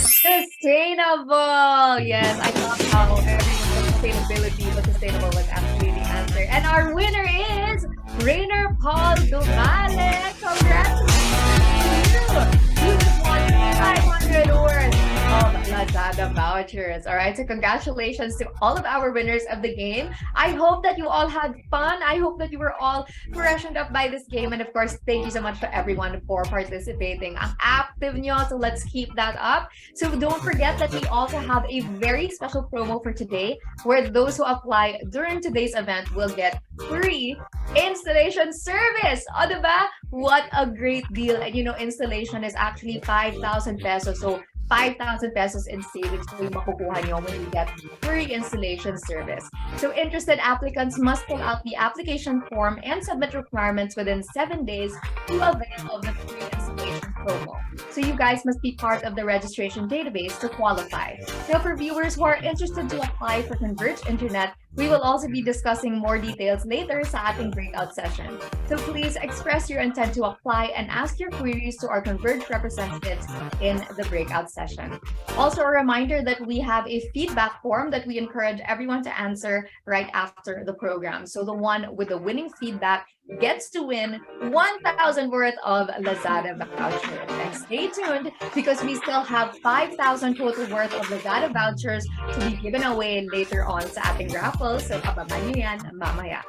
sustainable. Yes, I thought how everyone said sustainability, but sustainable was actually the answer. And our winner is Rainer Paul Duvale. Congratulations to you. You just won 500 worth of Lazada vouchers. All right, so congratulations to all of our winners of the game. I hope that you all had fun. I hope that you were all freshened up by this game. And of course, thank you so much to everyone for participating. Ang active nyo, so let's keep that up. So don't forget that we also have a very special promo for today, where those who apply during today's event will get free installation service. O, diba? What a great deal. And you know, installation is actually 5,000 pesos. So 5,000 pesos in savings po yung makukuha nyo when you get free installation service. So interested applicants must fill out the application form and submit requirements within 7 days to avail of the free installation promo. So you guys must be part of the registration database to qualify. Now, for viewers who are interested to apply for Converge Internet, we will also be discussing more details later sa ating breakout session. So please express your intent to apply and ask your queries to our Converge representatives in the breakout session. Also, a reminder that we have a feedback form that we encourage everyone to answer right after the program. So the one with the winning feedback gets to win 1,000 worth of Lazada vouchers. And stay tuned because we still have 5,000 total worth of Lazada vouchers to be given away later on sa ating raffle. So abangan nyo yan mamaya.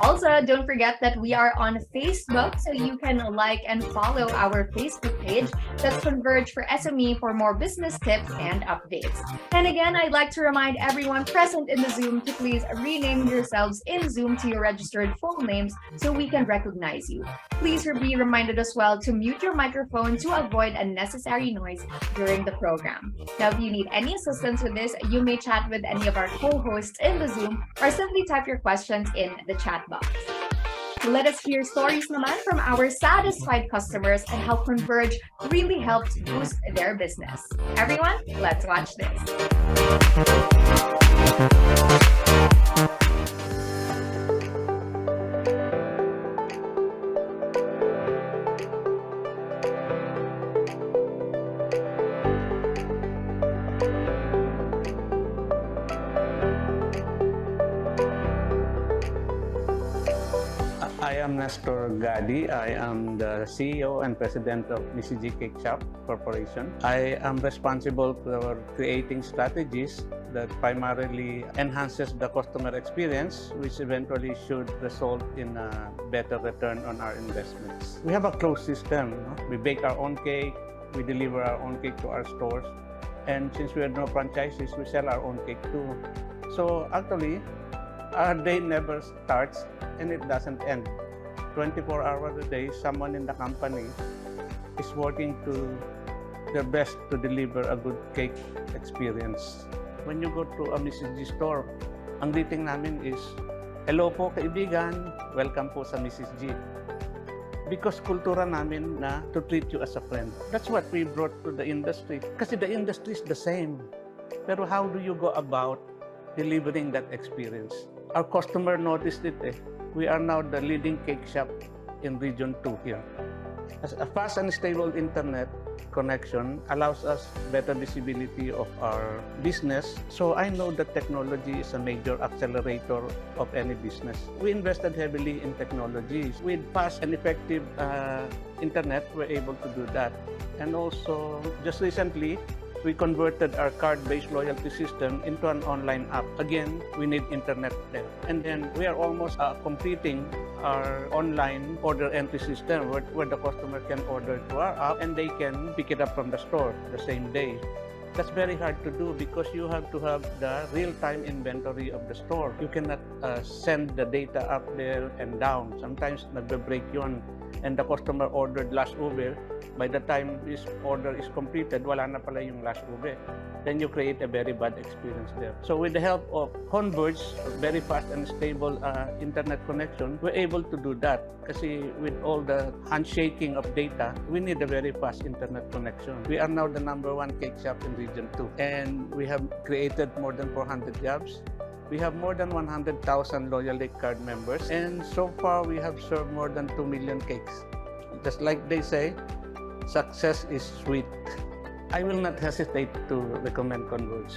Also, don't forget that we are on Facebook, so you can like and follow our Facebook page. That's Converge for SME for more business tips and updates. And again, I'd like to remind everyone present in the Zoom to please rename yourselves in Zoom to your registered full names so we can recognize you. Please be reminded as well to mute your microphone to avoid unnecessary noise during the program. Now, if you need any assistance with this, you may chat with any of our co-hosts in the Zoom or simply type your questions in the chat box. Let us hear stories naman from our satisfied customers and how Converge really helps boost their business. Everyone, let's watch this. I am Nestor Gadi. I am the CEO and President of Mrs. G Cake Shop Corporation. I am responsible for creating strategies that primarily enhances the customer experience, which eventually should result in a better return on our investments. We have a closed system. We bake our own cake, we deliver our own cake to our stores, and since we have no franchises, we sell our own cake too. So actually, our day never starts and it doesn't end. 24 hours a day, someone in the company is working to their best to deliver a good cake experience. When you go to a Mrs. G store, ang greeting namin is, "Hello po kaibigan, welcome po sa Mrs. G." Because kultura namin na to treat you as a friend. That's what we brought to the industry. Kasi the industry is the same. Pero how do you go about delivering that experience? Our customer noticed it. We are now the leading cake shop in Region 2 here. As a fast and stable internet connection allows us better visibility of our business. So I know that technology is a major accelerator of any business. We invested heavily in technology. With fast and effective internet, we're able to do that. And also, just recently, we converted our card-based loyalty system into an online app. Again, we need internet there. And then we are almost completing our online order entry system where the customer can order to our app and they can pick it up from the store the same day. That's very hard to do because you have to have the real-time inventory of the store. You cannot send the data up there and down. Sometimes nagbe-break yun. And the customer ordered last ube. By the time this order is completed, wala na pala yung last ube. Then you create a very bad experience there. So with the help of Converge, very fast and stable internet connection, we're able to do that. Kasi with all the handshaking of data, we need a very fast internet connection. We are now the #1 cake shop in Region 2. And we have created more than 400 jobs. We have more than 100,000 loyalty card members. And so far, we have served more than 2 million cakes. Just like they say, success is sweet. I will not hesitate to recommend Converge.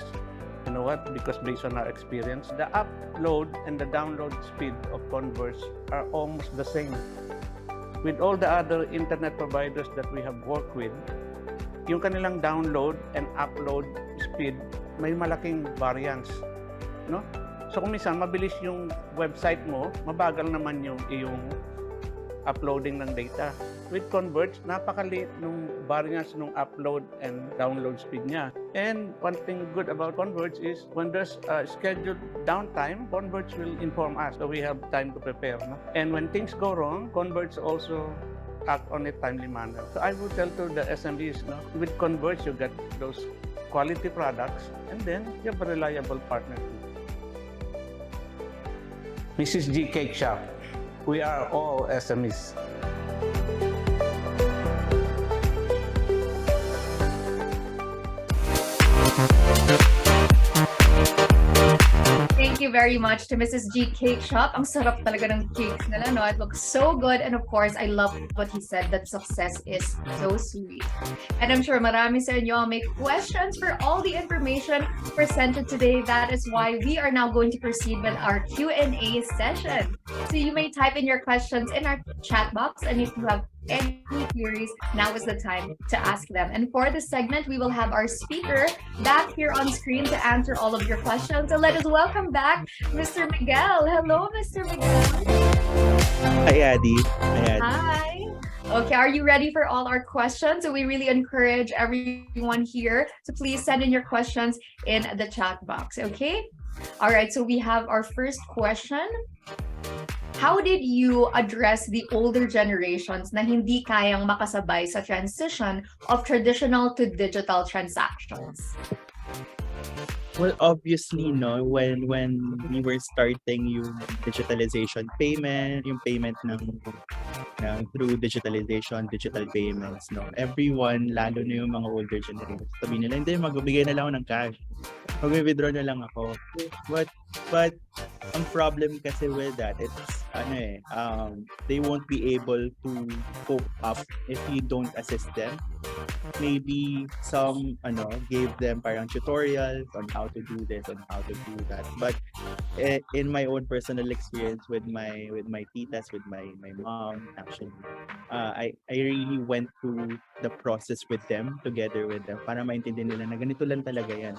You know what? Because based on our experience, the upload and the download speed of Converge are almost the same. With all the other internet providers that we have worked with, yung kanilang download and upload speed, may malaking variance. No? So kung minsan, mabilis yung website mo, mabagal naman yung uploading ng data. With Converge, napakaliit nung variance nung upload and download speed niya. And one thing good about Converge is when there's a scheduled downtime, Converge will inform us so we have time to prepare. No? And when things go wrong, Converge also act on a timely manner. So I would tell to the SMEs, no? With Converge, you get those quality products and then you have a reliable partner too. Mrs. G Cake Shop. We are all SMEs. Thank you very much to Mrs. G Cake Shop. Ang sarap talaga ng cakes nila, no? It looks so good. And of course, I love what he said, that success is so sweet. And I'm sure marami sa inyo may questions for all the information presented today. That is why we are now going to proceed with our Q&A session. So you may type in your questions in our chat box, and if you have any queries, now is the time to ask them. And for this segment, we will have our speaker back here on screen to answer all of your questions. So let us welcome back Mr. Miguel. Hello, Mr. Miguel. Hi, Addy. Hi. Okay, are you ready for all our questions? So we really encourage everyone here to please send in your questions in the chat box, okay? All right, so we have our first question. How did you address the older generations na hindi kayang makasabay sa transition of traditional to digital transactions? Well, obviously, no, when we were starting yung digitalization payment, yung payment ng through digitalization, digital payments, no, everyone, lalo na yung mga older generations, sabi nila, hindi, magbibigay na lang ako ng cash. Mag-withdraw na lang ako. But ang problem kasi with that, it's they won't be able to cope up if you don't assist them. Maybe some gave them parang tutorials on how to do this and how to do that. But in my own personal experience with my titas, with my mom, actually, I really went through the process with them, together with them, para maintindihan nila na ganito lang talaga yan.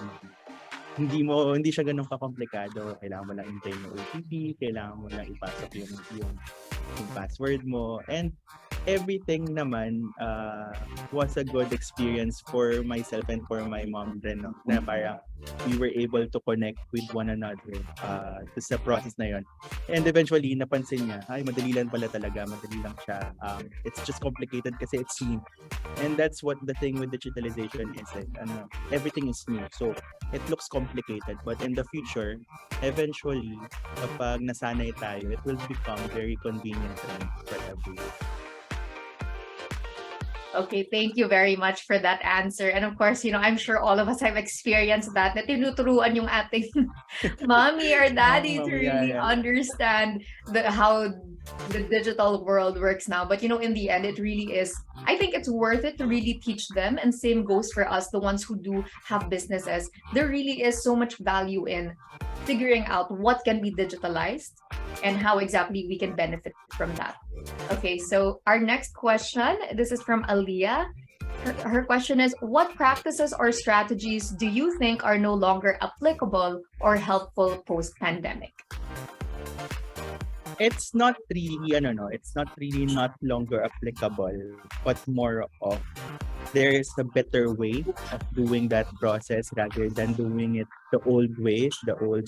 Hindi siya ganun kakomplikado. Kailangan mo lang hintayin yung OTP, kailangan mo lang ipasok yung password mo, and everything naman was a good experience for myself and for my mom din, no? Na parang we were able to connect with one another sa process na yon. And eventually, napansin niya, ay, madali lang pala talaga, madali lang siya. It's just complicated kasi it's new. And that's what the thing with digitalization is. Everything is new. So, it looks complicated. But in the future, eventually, kapag nasanay tayo, it will become very convenient for everyone. Okay, thank you very much for that answer. And of course, I'm sure all of us have experienced that, na tinuturuan yung ating mommy or daddy to really understand how the digital world works now. But in the end, it really is, I think it's worth it to really teach them. And same goes for us, the ones who do have businesses. There really is so much value in figuring out what can be digitalized and how exactly we can benefit from that. Okay, so our next question, this is from Aliyah. Her question is, what practices or strategies do you think are no longer applicable or helpful post-pandemic? It's not really, it's not really not longer applicable, but more of there is a better way of doing that process rather than doing it the old ways, the old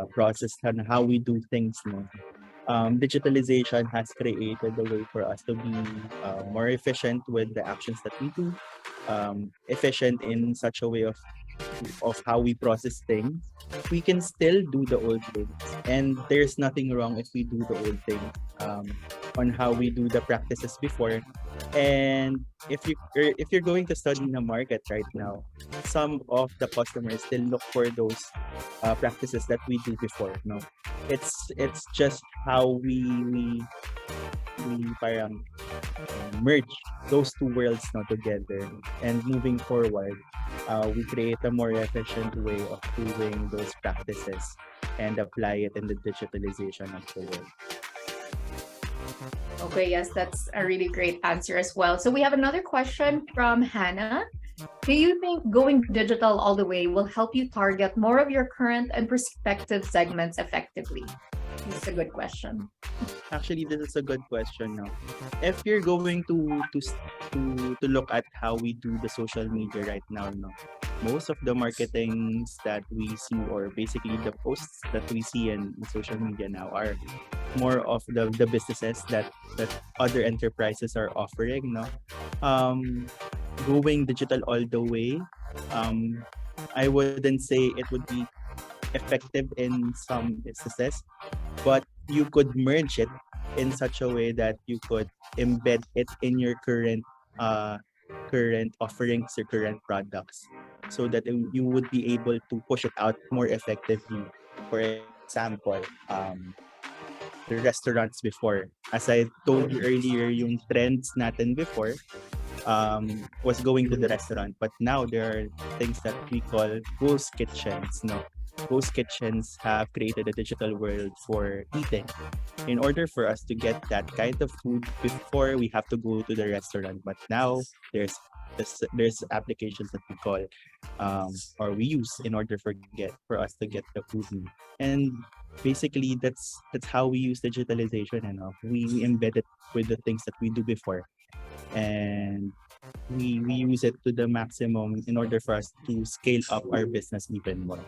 process and how we do things now. Digitalization has created a way for us to be more efficient with the actions that we do, efficient in such a way of how we process things. We can still do the old things, and there's nothing wrong if we do the old things on how we do the practices before. And if you're going to study the market right now, some of the customers still look for those practices that we do before. No, it's just how we parang merge those two worlds now together. And moving forward, we create a more efficient way of doing those practices and apply it in the digitalization of the world. Okay, yes, that's a really great answer as well. So we have another question from Hannah. Do you think going digital all the way will help you target more of your current and prospective segments effectively? This is a good question. Actually, this is a good question now. If you're going to look at how we do the social media right now, no, most of the marketings that we see, or basically the posts that we see in social media now, are more of the businesses that other enterprises are offering, no. Going digital all the way, um I wouldn't say it would be effective in some businesses, but you could merge it in such a way that you could embed it in your uh current offerings or current products, so that you would be able to push it out more effectively. For example, the restaurants before, as I told you earlier, yung trends natin before was going to the restaurant. But now there are things that we call ghost kitchens. No, ghost kitchens have created a digital world for eating. In order for us to get that kind of food before, we have to go to the restaurant. But now there's applications that we call or we use in order for us to get the food. And basically that's how we use digitalization, and we embed it with the things that we do before, and we use it to the maximum in order for us to scale up our business even more.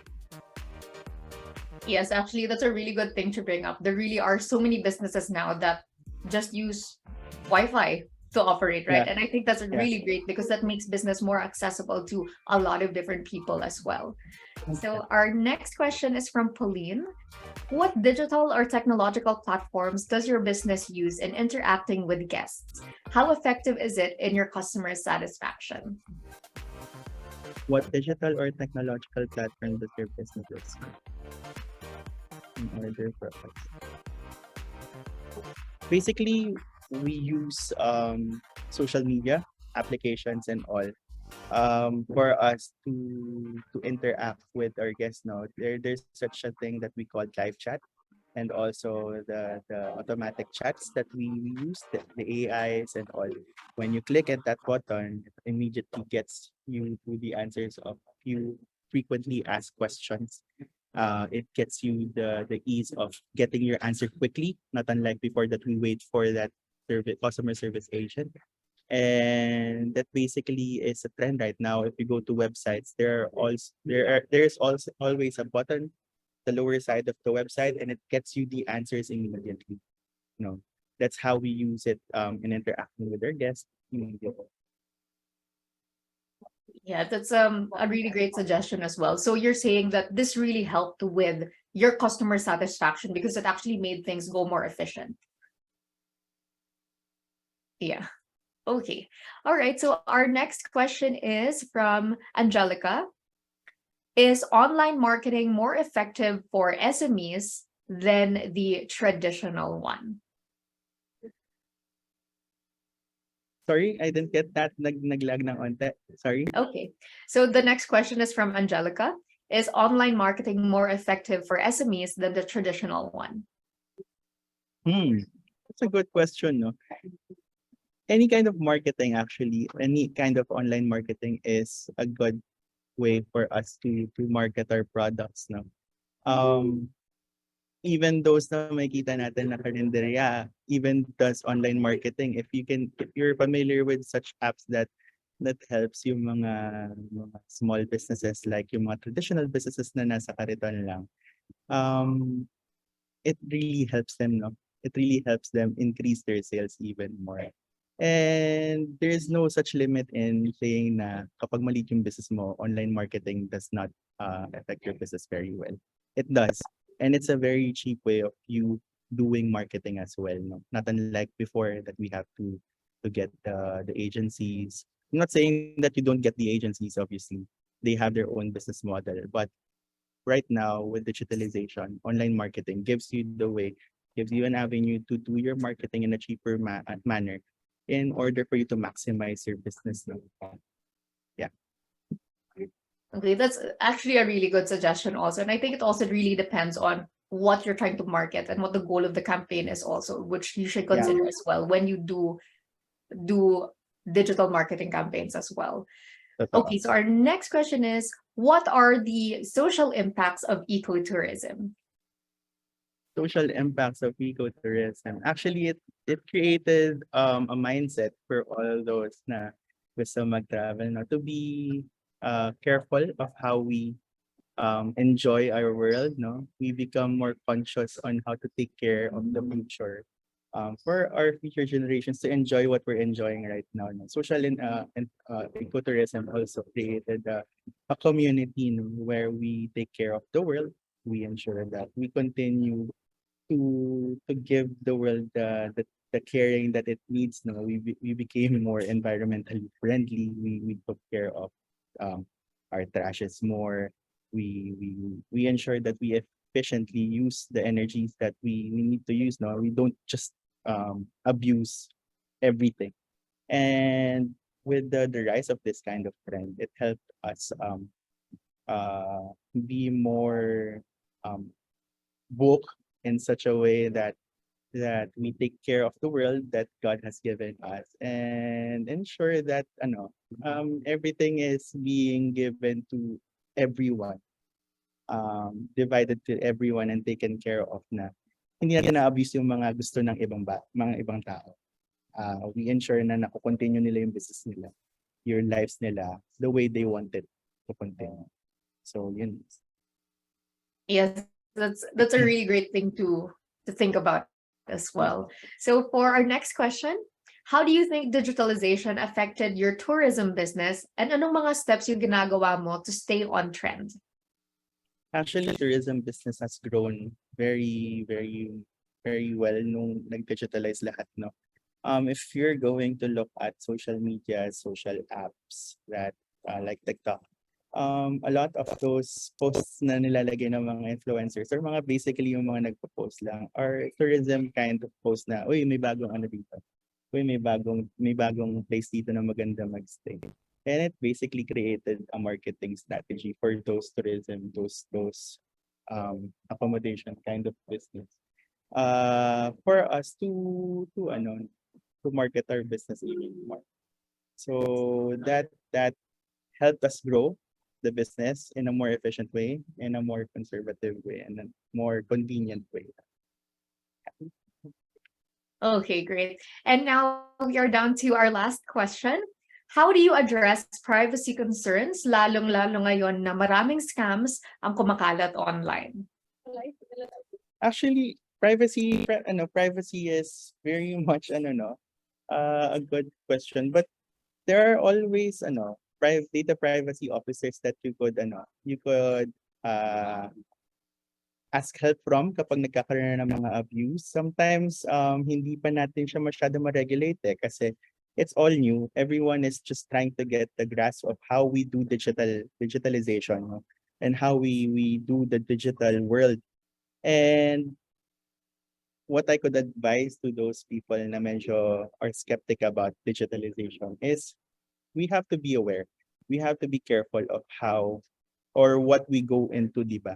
Yes, actually, that's a really good thing to bring up. There really are so many businesses now that just use Wi-Fi to operate, right? Yeah. And I think that's Yeah. really great because that makes business more accessible to a lot of different people as well. So our next question is from Pauline. What digital or technological platforms does your business use in interacting with guests? How effective is it in your customer satisfaction? What digital or technological platform does your business use in order for us? Basically, we use social media applications and all for us to interact with our guests. Now there's such a thing that we call live chat, and also the automatic chats that we use, the AIs and all. When you click at that button, it immediately gets you to the answers of few frequently asked questions. It gets you the ease of getting your answer quickly, not unlike before that we wait for that customer service agent. And that basically is a trend right now. If you go to websites, there's also always a button the lower side of the website, and it gets you the answers immediately. That's how we use it in interacting with our guests immediately. Yeah, that's a really great suggestion as well. So you're saying that this really helped with your customer satisfaction because it actually made things go more efficient. Yeah. Okay. All right. So our next question is from Angelica. Is online marketing more effective for SMEs than the traditional one? Sorry, I didn't get that. Naglag ng onte. Sorry. Okay. So the next question is from Angelica. Is online marketing more effective for SMEs than the traditional one? That's a good question, no? Any kind of marketing, actually, any kind of online marketing is a good way for us to market our products, no? Even those na makita natin na karinderya, even does online marketing. If you're familiar with such apps that helps yung mga small businesses, like yung mga traditional businesses na nasa kariton lang, it really helps them, no? It really helps them increase their sales even more. And there's no such limit in saying na kapag maliit yung business mo, online marketing does not affect your business very well. It does. And it's a very cheap way of you doing marketing as well. No? Not unlike before that we have to get the agencies. I'm not saying that you don't get the agencies, obviously. They have their own business model. But right now, with digitalization, online marketing gives you the way, gives you an avenue to do your marketing in a cheaper manner. in order for you to maximize your business. No? Yeah. Okay, that's actually a really good suggestion also. And I think it also really depends on what you're trying to market and what the goal of the campaign is also, which you should consider Yeah. as well when you do digital marketing campaigns as well. Okay, so our next question is, what are the social impacts of ecotourism? Social impacts of ecotourism. Actually, it created a mindset for all those na gusto mag-travel, no, to be careful of how we enjoy our world. No, we become more conscious on how to take care of the future. For our future generations to enjoy what we're enjoying right now. No? Social and ecotourism also created a community, no, where we take care of the world. We ensure that we continue to give the world the caring that it needs. No, we became more environmentally friendly. We took care of our trashes more. We ensure that we efficiently use the energies that we need to use. No, we don't just abuse everything. And with the rise of this kind of trend, it helped us be more um, woke in such a way that we take care of the world that God has given us and ensure that everything is being given to everyone, divided to everyone and taken care of na. Hindi natin na-abuse yung mga gusto ng mga ibang tao. We ensure na nakukontinue nila yung business nila, your lives nila, the way they want it to continue. So, yun. Yes, that's a really great thing to think about as well. So for our next question, how do you think digitalization affected your tourism business and anong mga steps yung ginagawa mo to stay on trend? Actually, tourism business has grown very, very, very well nung nag-digitalize lahat, no? If you're going to look at social media, social apps that like TikTok, a lot of those posts na nilalagay ng mga influencers or mga basically yung mga nagpo-post lang are tourism kind of post na, uy, may bagong ano dito. Uy, may bagong place dito na maganda magstay. And it basically created a marketing strategy for those tourism, those accommodation kind of business. For us to market our business even more. So that helped us grow the business in a more efficient way, in a more conservative way, and a more convenient way. Okay, great. And now we are down to our last question. How do you address privacy concerns, lalong-lalo ngayon na maraming scams ang kumakalat online? Actually, privacy is very much a good question, but there are always data privacy officers that you could ask help from kapag nagkakaroon ng mga abuse. Sometimes hindi pa natin siya masyado ma-regulate kasi it's all new. Everyone is just trying to get the grasp of how we do digitalization, no? And how we do the digital world. And what I could advise to those people na medyo are skeptic about digitalization is we have to be aware. We have to be careful of how or what we go into, di ba?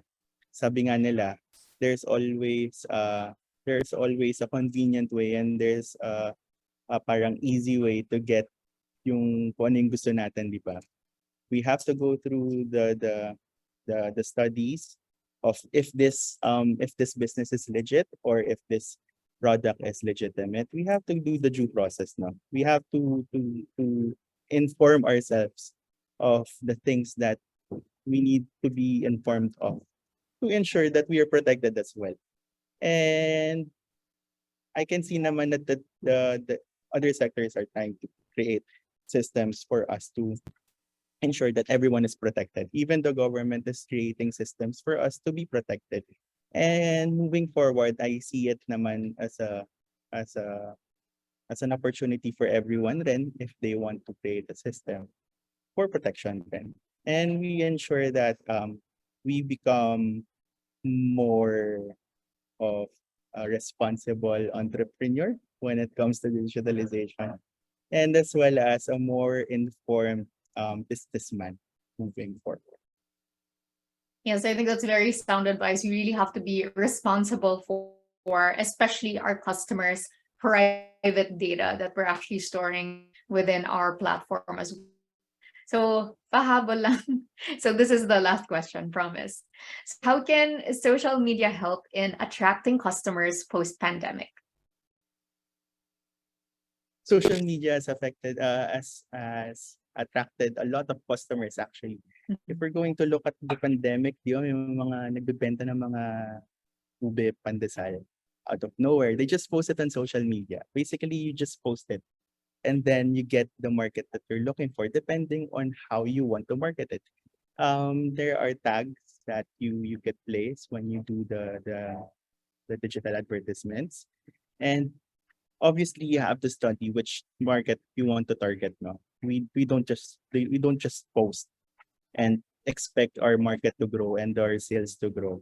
Sabi nga nila, there's always a convenient way and there's a parang easy way to get yung kung ano yung gusto natin, di ba? We have to go through the studies of if this business is legit or if this product is legitimate. We have to do the due process now. We have to inform ourselves of the things that we need to be informed of to ensure that we are protected as well. And I can see naman that the other sectors are trying to create systems for us to ensure that everyone is protected. Even the government is creating systems for us to be protected. And moving forward, I see it naman as an opportunity for everyone then if they want to create a system for protection then. And we ensure that we become more of a responsible entrepreneur when it comes to digitalization. and as well as a more informed businessman moving forward. Yes, I think that's very sound advice. We really have to be responsible for especially our customers' private data that we're actually storing within our platform as well. So, pahabol lang. So this is the last question, promise. So how can social media help in attracting customers post-pandemic? Social media has affected as attracted a lot of customers actually. If we're going to look at the pandemic, di ba, may mga nagbebenta ng mga ube pandesal out of nowhere. They just post it on social media. Basically, you just post it and then you get the market that you're looking for depending on how you want to market it. There are tags that you get placed when you do the digital advertisements, and obviously you have to study which market you want to target. No, we don't just post and expect our market to grow and our sales to grow.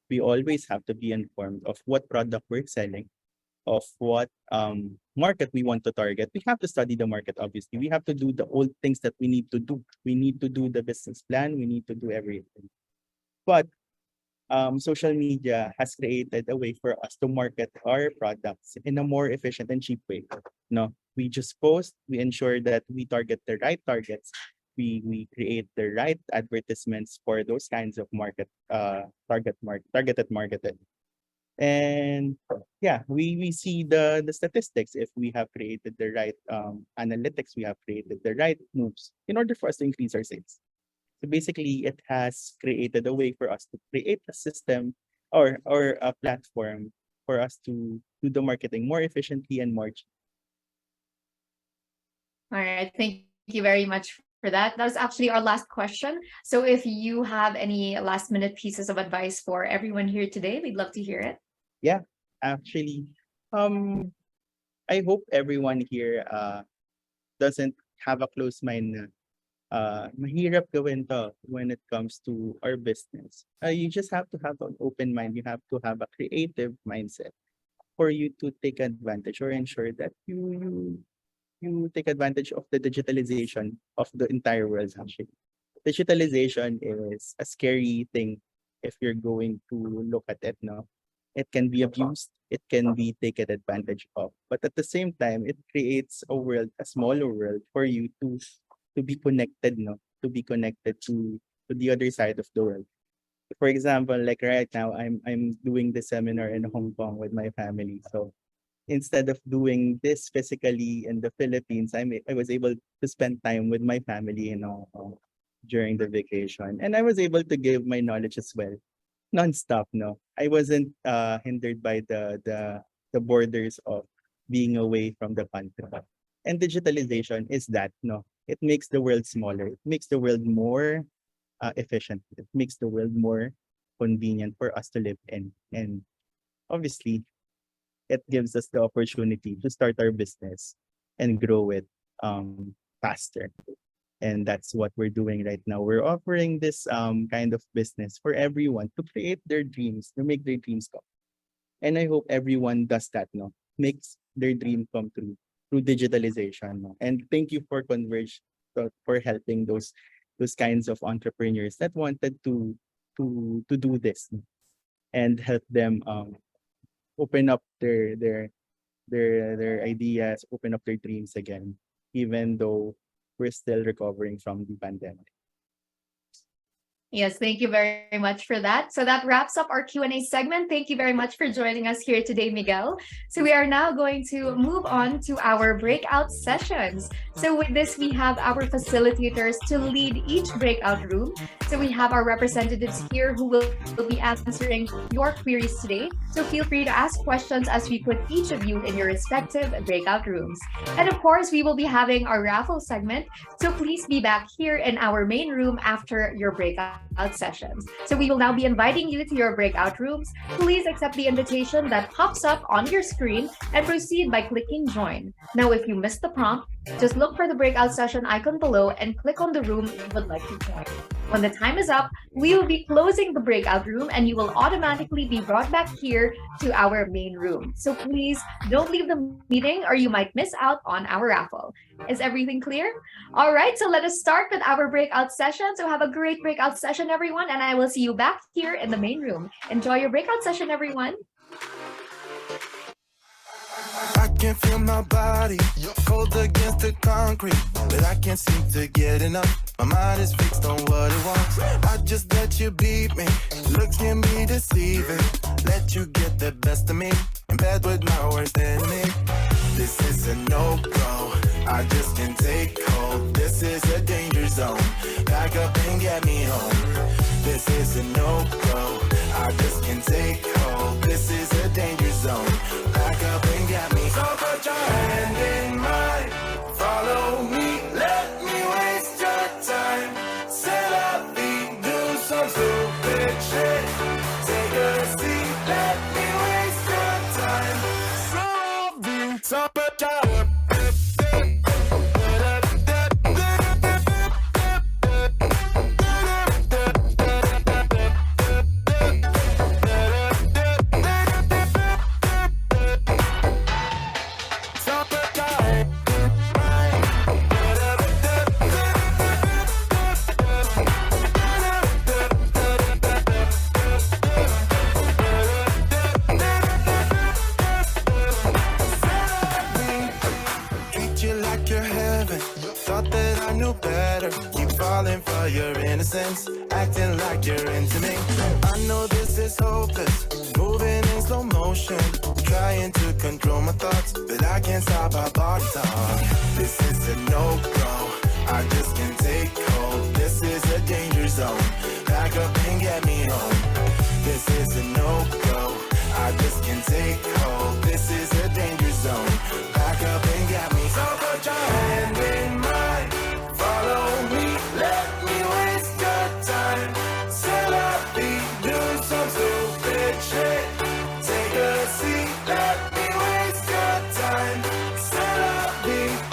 We always have to be informed of what product we're selling, of what market we want to target. We have to study the market, obviously. We have to do the old things that we need to do. We need to do the business plan. We need to do everything. But social media has created a way for us to market our products in a more efficient and cheap way. No, we just post, we ensure that we target the right targets. We create the right advertisements for those kinds of targeted marketing. And yeah, we see the statistics. If we have created the right analytics, we have created the right moves in order for us to increase our sales. So basically, it has created a way for us to create a system or a platform for us to do the marketing more efficiently and more cheap. All right, thank you very much for that. That was actually our last question. So if you have any last minute pieces of advice for everyone here today, we'd love to hear it. Yeah, actually, I hope everyone here doesn't have a closed mind na mahirap gawin to when it comes to our business. You just have to have an open mind. You have to have a creative mindset for you to take advantage or ensure that you take advantage of the digitalization of the entire world. Actually, digitalization is a scary thing if you're going to look at it. No, it can be abused, it can be taken advantage of, but at the same time, it creates a world, a smaller world for you to be connected, no, to be connected to the other side of the world. For example, like right now, I'm doing the seminar in Hong Kong with my family. So instead of doing this physically in the Philippines, I was able to spend time with my family in Hong Kong during the vacation, and I was able to give my knowledge as well, non-stop. No, I wasn't hindered by the borders of being away from the country. And digitalization is that. No, it makes the world smaller. It makes the world more efficient. It makes the world more convenient for us to live in. And obviously, it gives us the opportunity to start our business and grow it faster. And that's what we're doing right now. We're offering this kind of business for everyone to create their dreams, to make their dreams come. And I hope everyone does that, no? Makes their dream come true through digitalization. No? And thank you for Converge for helping those kinds of entrepreneurs that wanted to do this, no? And help them open up their ideas, open up their dreams again, even though we're still recovering from the pandemic. Yes, thank you very much for that. So that wraps up our Q&A segment. Thank you very much for joining us here today, Miguel. So we are now going to move on to our breakout sessions. So with this, we have our facilitators to lead each breakout room. So we have our representatives here who will be answering your queries today. So feel free to ask questions as we put each of you in your respective breakout rooms. And of course, we will be having our raffle segment. So please be back here in our main room after your breakout sessions. So we will now be inviting you to your breakout rooms. Please accept the invitation that pops up on your screen and proceed by clicking join. Now, if you missed the prompt, Just look for the breakout session icon below and click on the room you would like to join. When the time is up, we will be closing the breakout room and you will automatically be brought back here to our main room. So please don't leave the meeting or you might miss out on our raffle. Is everything clear? All right, so let us start with our breakout session. So have a great breakout session, everyone, and I will see you back here in the main room. Enjoy your breakout session, everyone. I can feel my body cold against the concrete, but I can't seem to get enough. My mind is fixed on what it wants. I just let you beat me. Looks can be deceiving. Let you get the best of me in bed with my worst enemy. This is a no-go. I just can't take hold. This is a danger zone. Back up and get me home. This is a no-go. I just can't take hold. This is a danger zone. Back up and get me. So put your hand in mine. Follow me. Let me waste your time. Set up feet. Do some stupid shit. Take a seat. Let me waste your time. So put your for your innocence, acting like you're into me. I know this is hopeless, moving in slow motion, trying to control my thoughts, but I can't stop our body talk. This is a no-go, I just can't take hold. This is a danger zone, back up and get me home. This is a no-go, I just can't take hold. This is a danger zone, back up and get me. So put your hand in mine, follow me, let me waste your time. Set up feet, do some stupid shit. Take a seat, let me waste your time. Set up feet.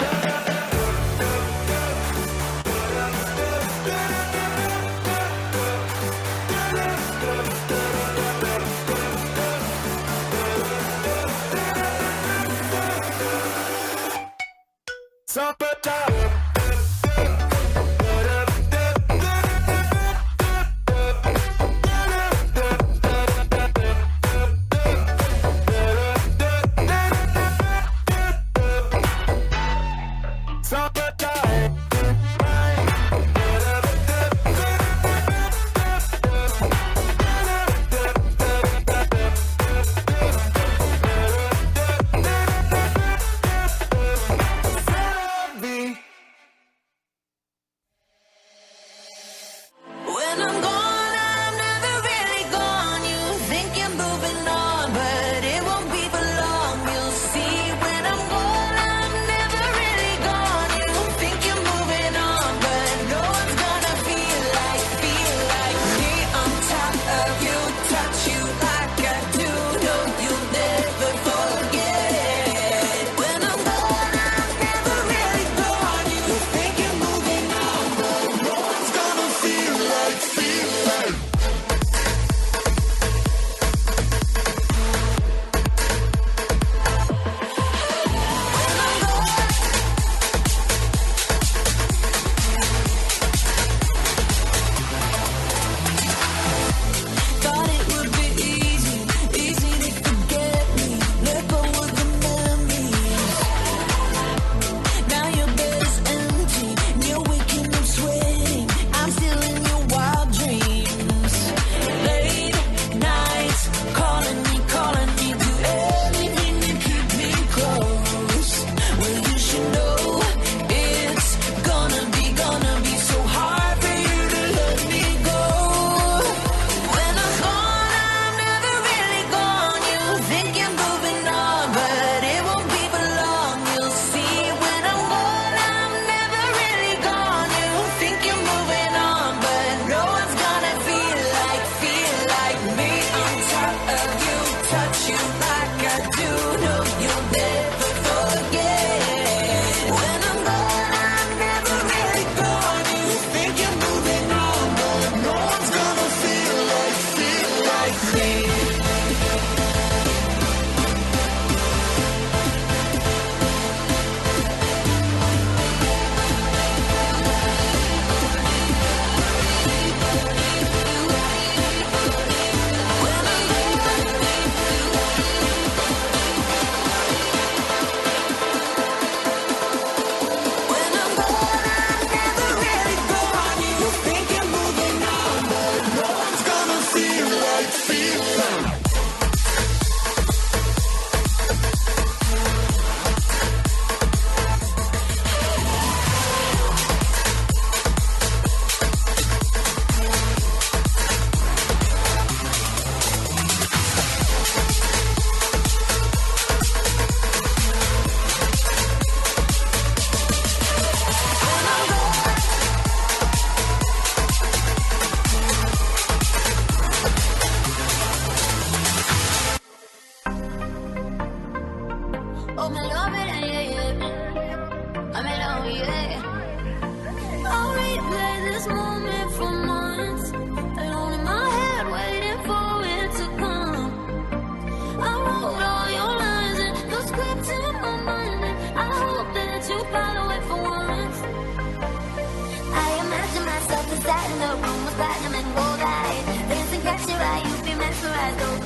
sat in the room with platinum and gold eyes. Dancing, catch your eye, you be mesmerized. Oh,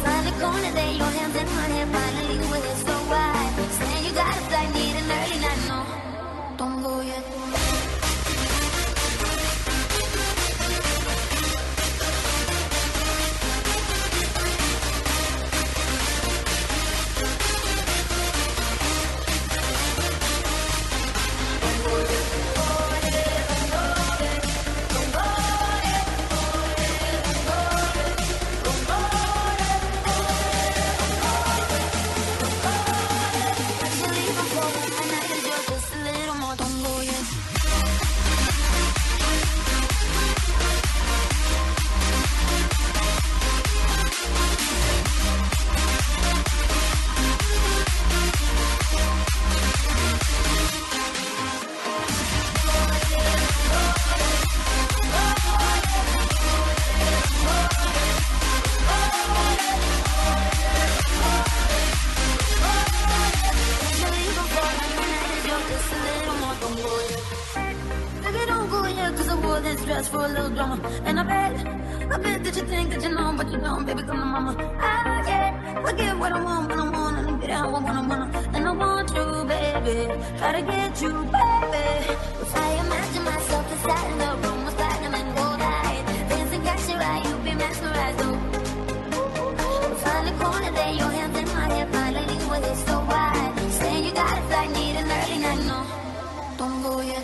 find a corner there, your hands in my hair. Finally, we're so wide. Saying you got a flight, need an early night. No, don't go yet. Dress for a little drama, and I bet that you think that you know, but you don't, baby, come to mama. I get what I want when I want, and I get how I wanna, and I want you, baby, gotta get you, baby. If I imagine myself inside in the room with platinum and gold eyes, dancing, catch your eye, you be mesmerized. Oh, find a corner there, your hands in my hair, finally with it so wide. Saying you got a flight, need an early night, no, don't go yet.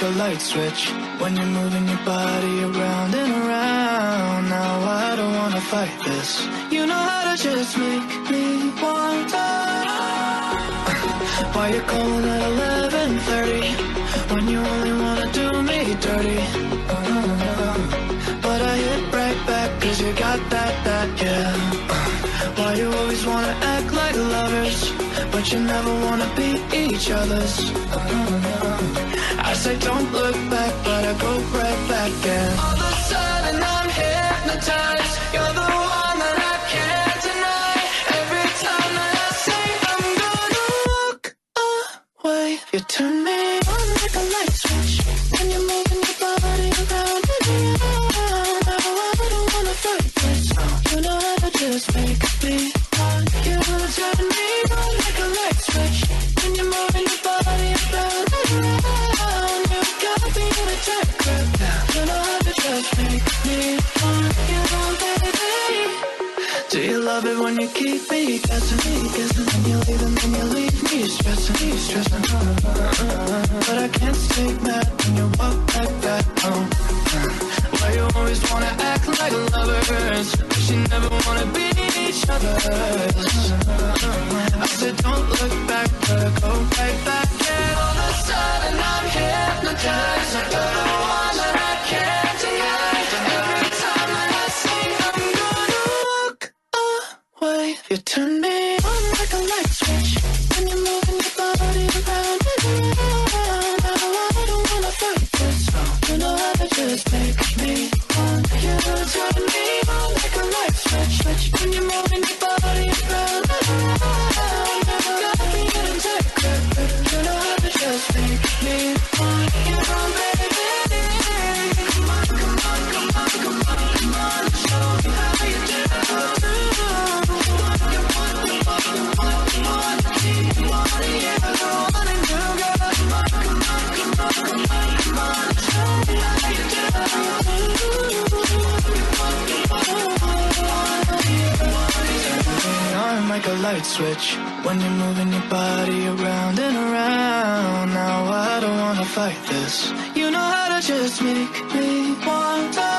a light switch when you're moving your body around and around. Now I don't wanna fight this. You know how to just make me wonder why you're calling at 11:30 when you only wanna do me dirty. But I hit right back 'cause you got that, yeah. Why you always wanna act like lovers, but you never wanna be each other's. I say don't look back, but I go right back, and all of a sudden I'm hypnotized. You're the one that I can't deny. Every time that I say I'm gonna walk away, you turn me on like a light switch when you're moving your body around and around. Now I don't wanna fight this. You know how to just make me want you. Turn me on like a light switch when you're moving your body around and around. You got me in a tight grip. You know how to just make me want you, baby. Do you love it when you keep me guessing, and you leave and then you leave me stressing. But I can't stay mad when you walk like that. Why you always wanna act like lovers, but you never wanna be each other's. I said don't look back, but I go right back, and all of a sudden I'm hypnotized. You're the one that I can't deny. Every time that I say I'm gonna walk away, you turn me on like a light switch when you're moving your body around and around. Now I don't wanna fight this. You know how to just make me want you. Turn me on like a light switch when you're moving your body around and around. Never got me in a tight grip. You know how to just make me want you, baby. Come on, come on, come on, come on, come on. Show me how you do. Like a light switch when you're moving your body around and around. Now I don't wanna fight this. You know how to just make me wonder.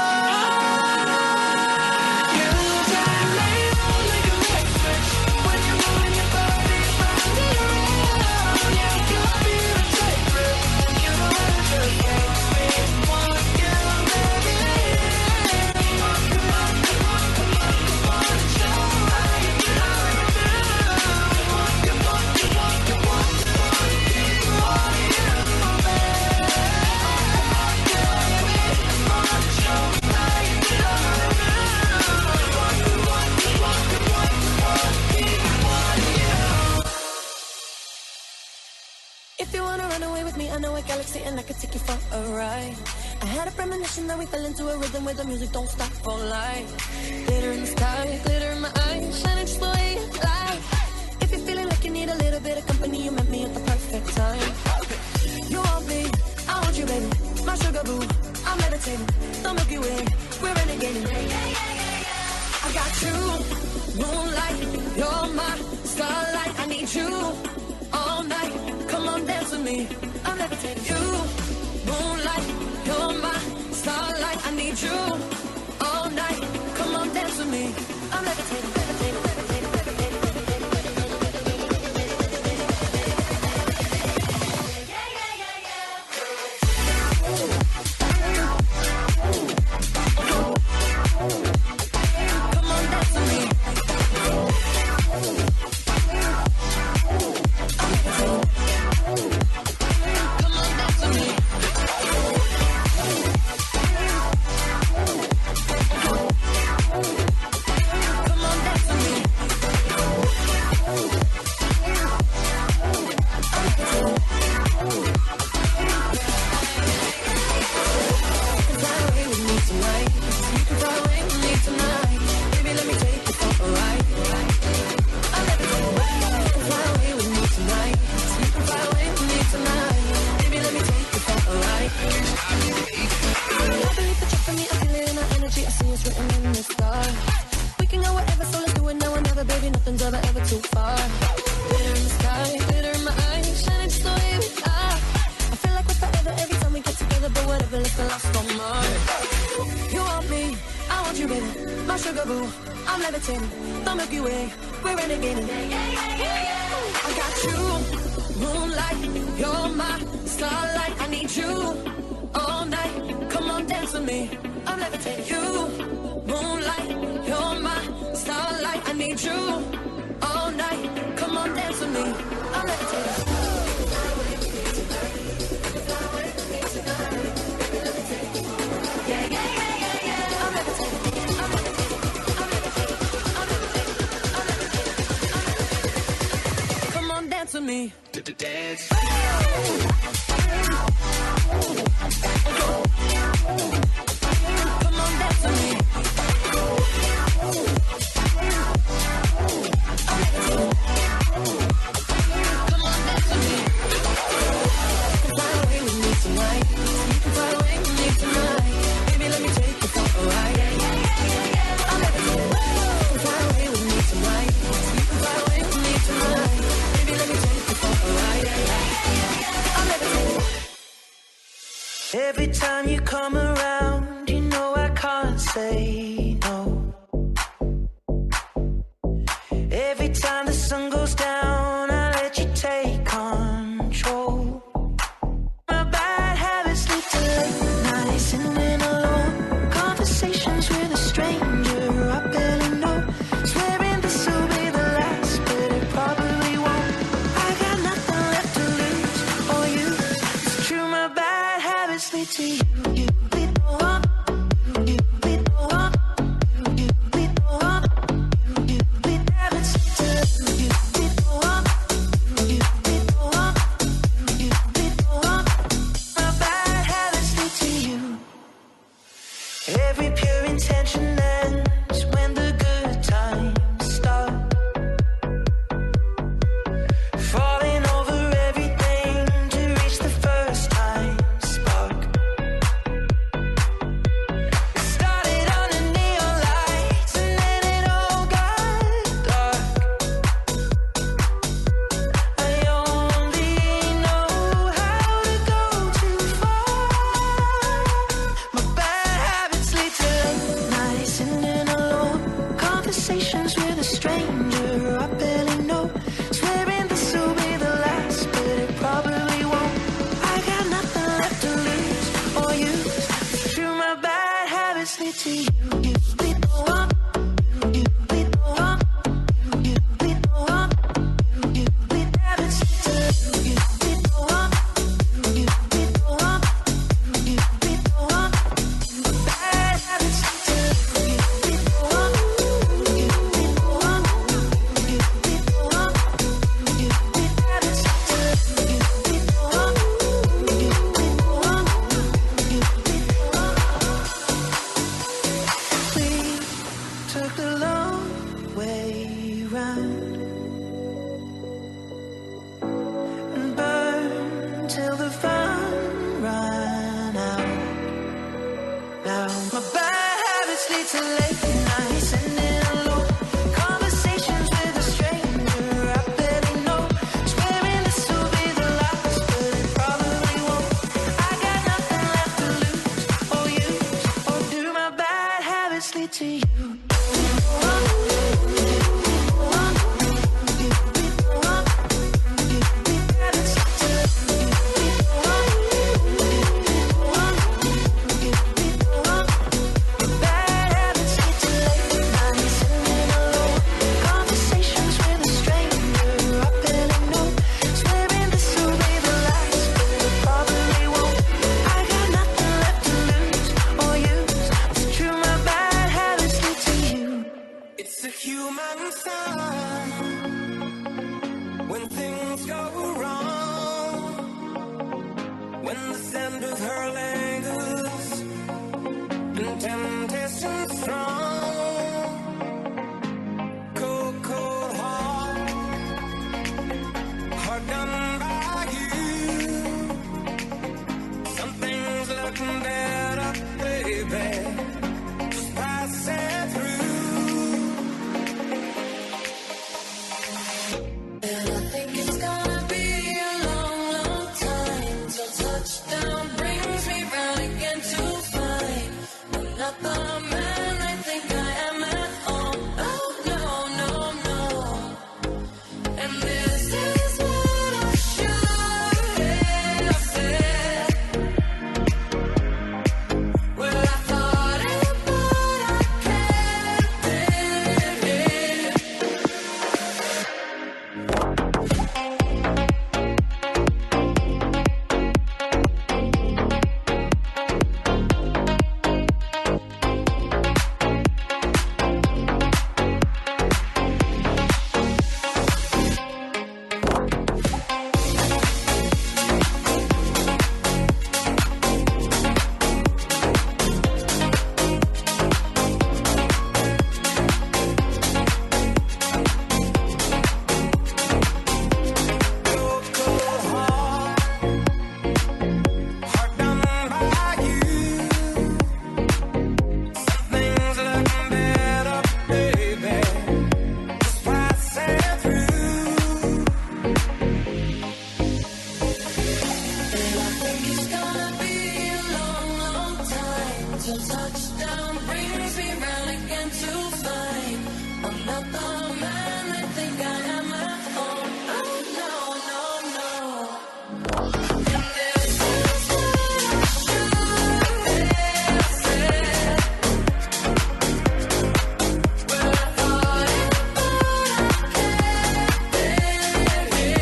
Galaxy and I could take you for a ride. I had a premonition that we fell into a rhythm where the music don't stop for life. Glitter in the sky, glitter in my eyes, shining just the way you like. If you're feeling like you need a little bit of company, you met me at the perfect time. You want me, I want you, baby. My sugar boo, I'm levitating. The Milky Way, we're renegading. I got you, moonlight, you're my starlight. I need you all night. Come on, dance with me. I'm levitating. You, moonlight, you're my starlight. I need you all night. Come on, dance with me. I'm levitating, levitating, levitating, levitating, Come on, dance with me. I'm levitating. Come on, dance with me. sugar boo, I'm levitating. The Milky Way, we're renegading. I got you, moonlight, you're my starlight. I need you all night. Come on, dance with me. I'm levitating. You, moonlight, you're my starlight. I need you all night. Come on, dance with me. I'm levitating. Dance with me. Dance. Come on, dance with me. Come on, dance with me. You can fly away with me tonight. You can fly away with me tonight. Baby, let me take you for a ride. I'm levitating. You can fly away with me tonight. You can fly away with me tonight. Every time you come around, you know I can't say no. Every time the sun goes down, I let you take control. My bad habits lead to late nights and then alone conversations with a stranger I barely know. Swearing this will be the last, but it probably won't. I got nothing left to lose or use. It's true, my bad habits lead to you. Every pure intention ends when the good times start. Falling over everything to reach the first time spark. It started under neon lights and then it all got dark. I only know how to go too far. My bad habits lead to late nights and then alone conversations with a stranger I barely know. Swearing this will be the last, but it probably won't. I got nothing left to lose or use. It's true, my bad habits lead to you. Lead the one. You lead the one. You lead the one. You lead habits to you. Lead the one. You lead the one. You lead the one. Bad habits to you. Lead the one. You lead the one. You lead the one. You lead habits to you. Lead the one. You lead the one. You lead the one. We took the long way round and burned till the fun ran out. Now my bad habits lead to late nights and then alone conversations with a stranger I barely know. Swearing this will be the last, but it probably won't. I got nothing left to lose or use. Or do my bad habits lead to you? It's a human sign when things go wrong, when the scent of her lingers and temptation strong. Cold, cold heart, hard done by you. Something's looking better, baby. Just pass it through. And I think it's gonna be a long, long time till touchdown brings me Till touchdown brings me round again to find I'm not the man I think I am at home. Oh no, no, no. And this is what I should have said. But I thought it through, I kept it.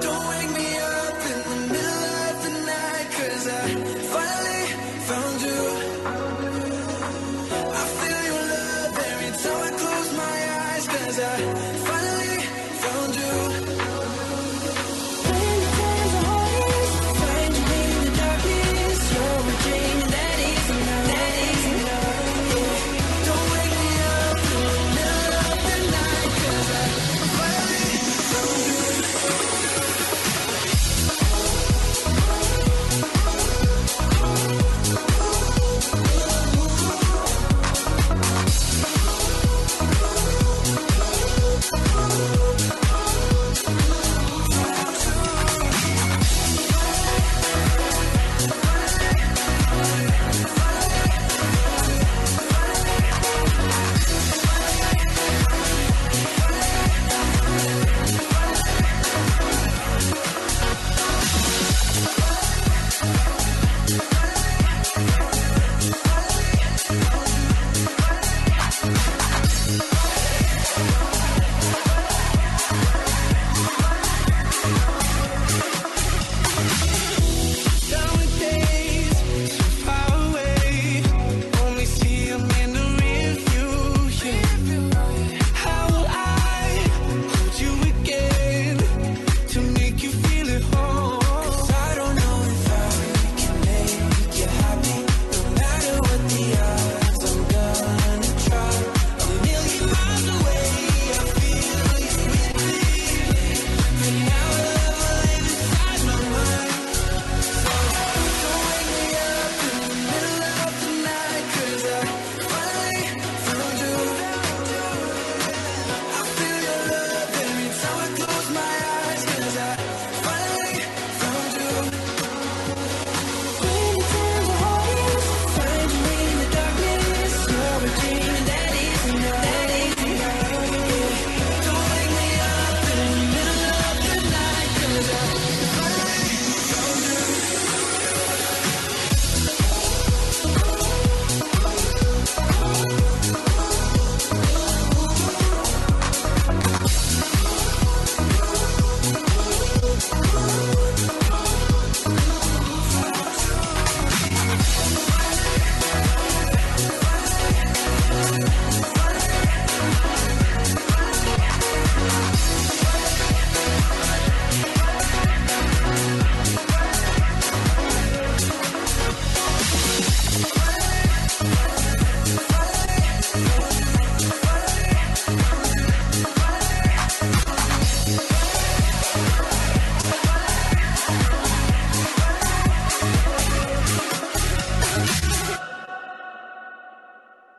Don't wake me up in the middle of the night, 'cause I finally found you. I feel your love every time I close my eyes, 'cause I finally found you. When the times are hardest, find you in the darkness. You're a dream, that is enough, that is enough. Don't wake me up in the middle of the night, 'cause I finally found you.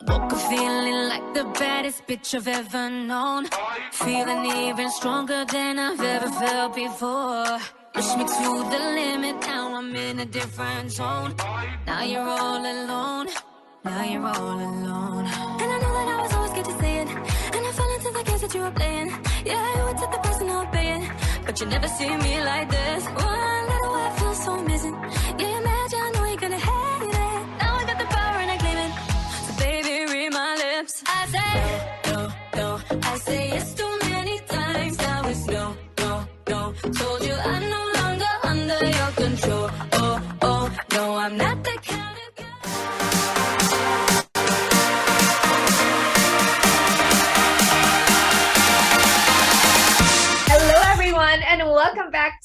Woke up feeling like the baddest bitch I've ever known. Feeling even stronger than I've ever felt before. Push me to the limit, now I'm in a different zone. Now you're all alone, now you're all alone. And I know that I was always good to say it, and I fell into the games that you were playing. Yeah, you would take the person I'll pay it, But you never see me like this. one little I feel so missing. Yeah, imagine I know you're gonna hate it. Now I got the power and I claim it.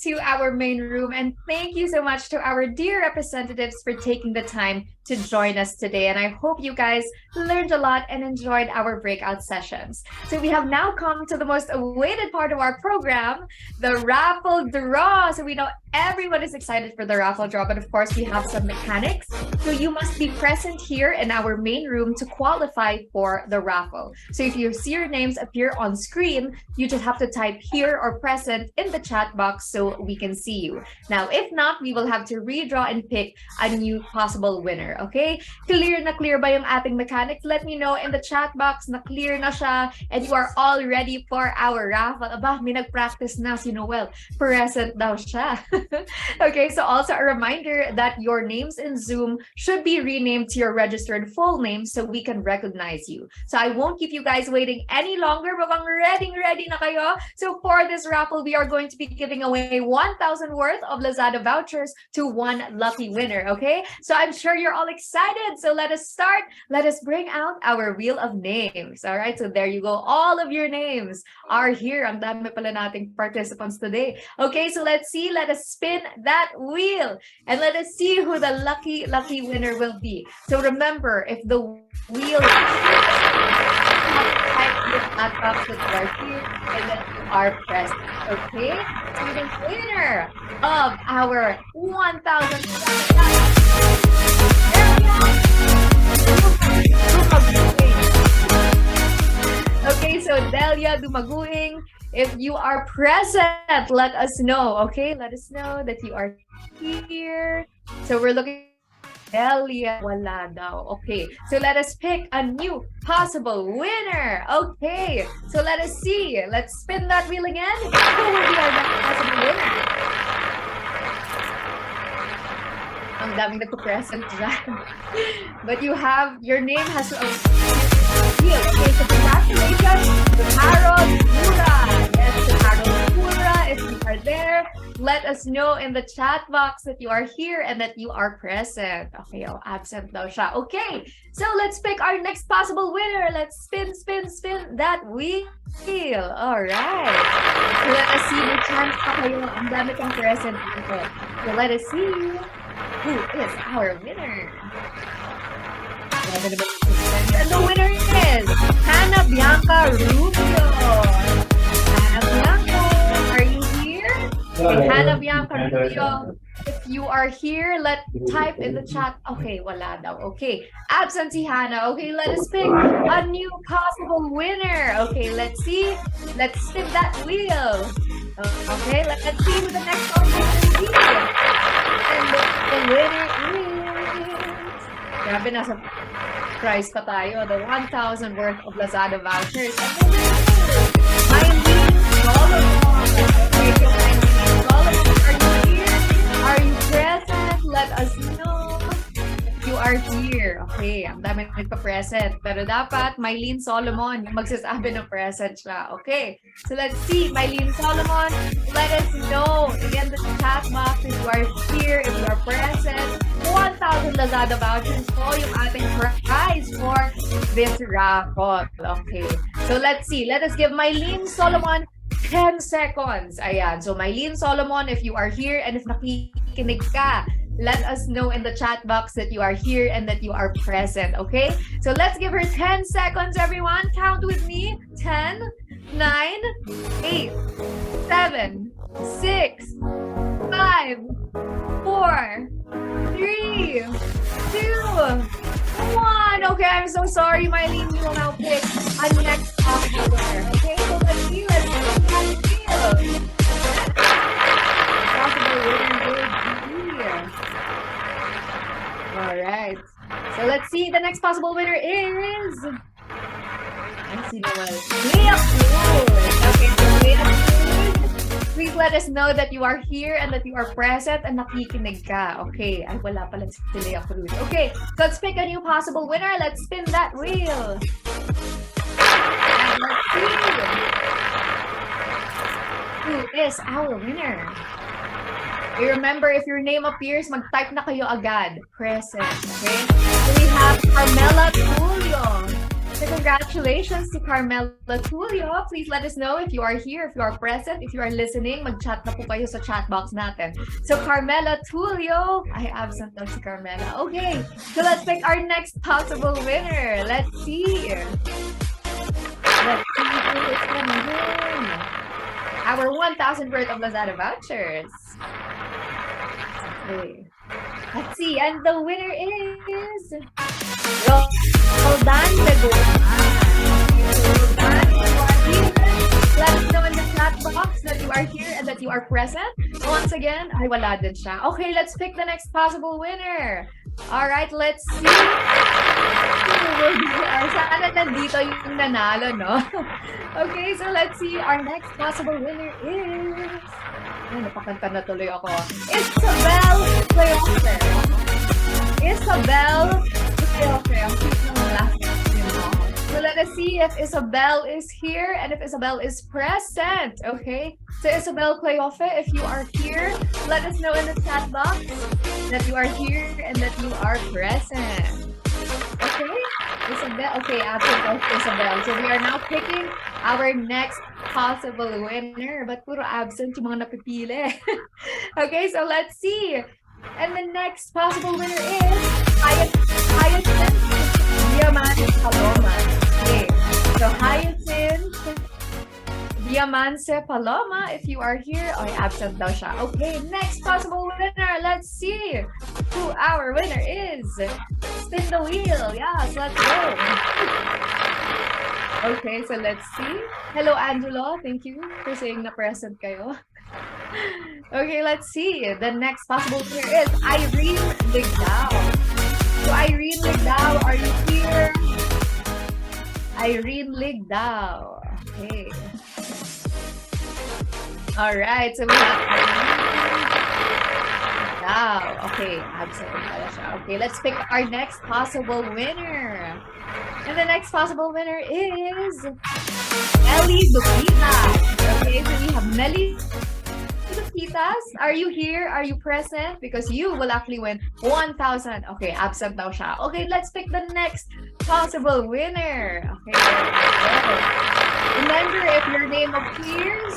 to our main room. And thank you so much to our dear representatives for taking the time to join us today. And I hope you guys learned a lot and enjoyed our breakout sessions. So we have now come to the most awaited part of our program, the raffle draw. So we know everyone is excited for the raffle draw, but of course we have some mechanics. So you must be present here in our main room to qualify for the raffle. So if you see your names appear on screen, you just have to type here or present in the chat box so we can see you. Now, if not, we will have to redraw and pick a new possible winner. Okay? Clear na clear ba yung ating mechanics? Let me know in the chat box na clear na siya and you are all ready for our raffle. Aba, may nag-practice na si Noel. Present daw siya. Okay, so also a reminder that your names in Zoom should be renamed to your registered full name so we can recognize you. So I won't keep you guys waiting any longer. Mukhang ready na kayo. So for this raffle, we are going to be giving away 1,000 worth of Lazada vouchers to one lucky winner, okay? So I'm sure you're all excited. So let us start. Let us bring out our wheel of names. All right, so there you go. All of your names are here. Ang dami pala nating participants today. Okay, so let's see. Let us spin that wheel and let us see who the lucky winner will be. So remember, if the wheel type box that you are here and that you are pressed. Okay? So the winner of our 1,000 Okay, so Delia Dumaguing, if you are present, let us know. Okay, let us know that you are here. So we're looking. Delia, wala daw. Okay, so let us pick a new possible winner. Okay, so let us see. Let's spin that wheel again. Who will be our next possible winner? Ang daming nagpo-present dyan. But you have, your name has to appear. Okay, so congratulations to Harold Mura. Yes, to Harold Mura, if you are there, let us know in the chat box that you are here and that you are present. Okay, oh, absent daw siya. Okay, so let's pick our next possible winner. Let's spin that wheel. All right. So let us see the chance pa kayo. Ang dami kang present dito. So let us see who is our winner. And the winner is Hannah Bianca Rubio. Hannah Bianca, are you here? Okay, Hannah Bianca Rubio, if you are here, type in the chat. Okay, wala daw. Okay, absent si Hannah. Okay, let us pick a new possible winner. Okay, let's see. Let's spin that wheel. Okay, let's see who the next one will be. And the winner is... Grabe, nasa prize pa tayo. The 1,000 worth of Lazada vouchers. And the winner is Mylene Solomon. Are you here? Are you present? Let us know if you are here. Okay, ang dami nagpa-present. Pero dapat, Mylene Solomon, yung magsasabi ng present siya. Okay, so let's see. Mylene Solomon, let us know. Again, the chat box, if you are here, if you are present. 1,000 Lazada vouchers po yung ating prize for this raffle. Okay, so let's see. Let us give Mylene Solomon 10 seconds. Ayan. So, Mylene Solomon, if you are here and if nakikinig ka, let us know in the chat box that you are here and that you are present. Okay? So, let's give her 10 seconds, everyone. Count with me. 10, 9, 8, 7, 6, 5, 4, 3, 2, 1. Okay, I'm so sorry, Mylene. You will now pick a next possible winner. Okay, so let's see. Let's see. Possible winner will be. All right. So let's see. The next possible winner is. I see Noel. Leah Cruz. Okay, so Leah Cruz. Please let us know that you are here and that you are present and nakikinig ka. Okay. Ay, wala pala si Leah Cruz. Okay. So let's pick a new possible winner. Let's spin that wheel. And let's see. Who is our winner? Remember, if your name appears, mag-type na kayo agad. Present. Okay? So we have Carmela Tulio. So congratulations to Carmela Tulio. Please let us know if you are here, if you are present, if you are listening. Mag-chat na po kayo sa chat box natin. So Carmela Tulio, ay absent daw si Carmela. Okay, so let's pick our next possible winner. Let's see. Let's see who is coming in. Our 1,000 worth of Lazada vouchers. Okay. Let's see, and the winner is Roldan Leguman. Let us know in the chat box that you are here and that you are present. Once again, ay wala din siya. Okay, let's pick the next possible winner. All right, let's see. Sana nandito yung nanalo, no? Okay, so let's see. Our next possible winner is... Ay, napakanta na tuloy ako. Isabel Cleofe. Isabel Cleofe. Ang cute ng last name mo. So let us see if Isabel is here and if Isabel is present. Okay? So Isabel Cleofe, if you are here, let us know in the chat box that you are here and that you are present. Okay? Isabel. Okay, absent of Isabel. So we are now picking our next possible winner. But puro absent yung mga napipili. Okay, so let's see. And the next possible winner is Hyacinth Diamante Paloma. Okay, so Hyacinth Diamante Paloma, if you are here, ay absent daw siya. Okay, next possible winner. Let's see who our winner is. Spin the wheel. Yes, let's go. Okay, so let's see. Hello, Angelo. Thank you for saying na present kayo. Okay, let's see. The next possible winner is Irene Ligdao. So Irene Ligdao, are you here? Irene Ligdao. Okay. All right, so we have Ligdao. Okay, absent pala siya. Okay, let's pick our next possible winner. And the next possible winner is Nelly Duquitas. Okay, so we have Nelly Duquitas. Are you here? Are you present? Because you will actually win 1,000. Okay, absent daw siya. Okay, let's pick the next possible winner. Okay, there we go. Remember, if your name appears,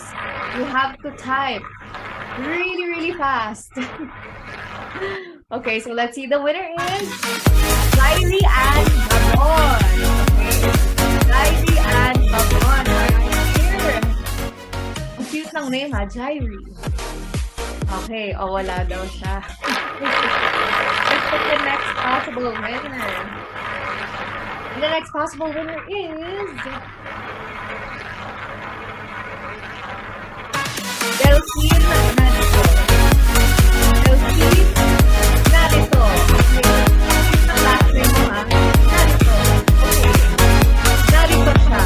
you have to type really, really fast. Okay, so let's see. The winner is Jairi Ann Babon. Okay, Jairi Ann Babon. Are you here? Ang cute ng name, ha? Jairi. Okay, wala daw siya. Let's pick the next possible winner. And the next possible winner is Delphine Narito. Delphine Narito. Okay. Ang last name mo, ha? Narito. Okay. Narito siya.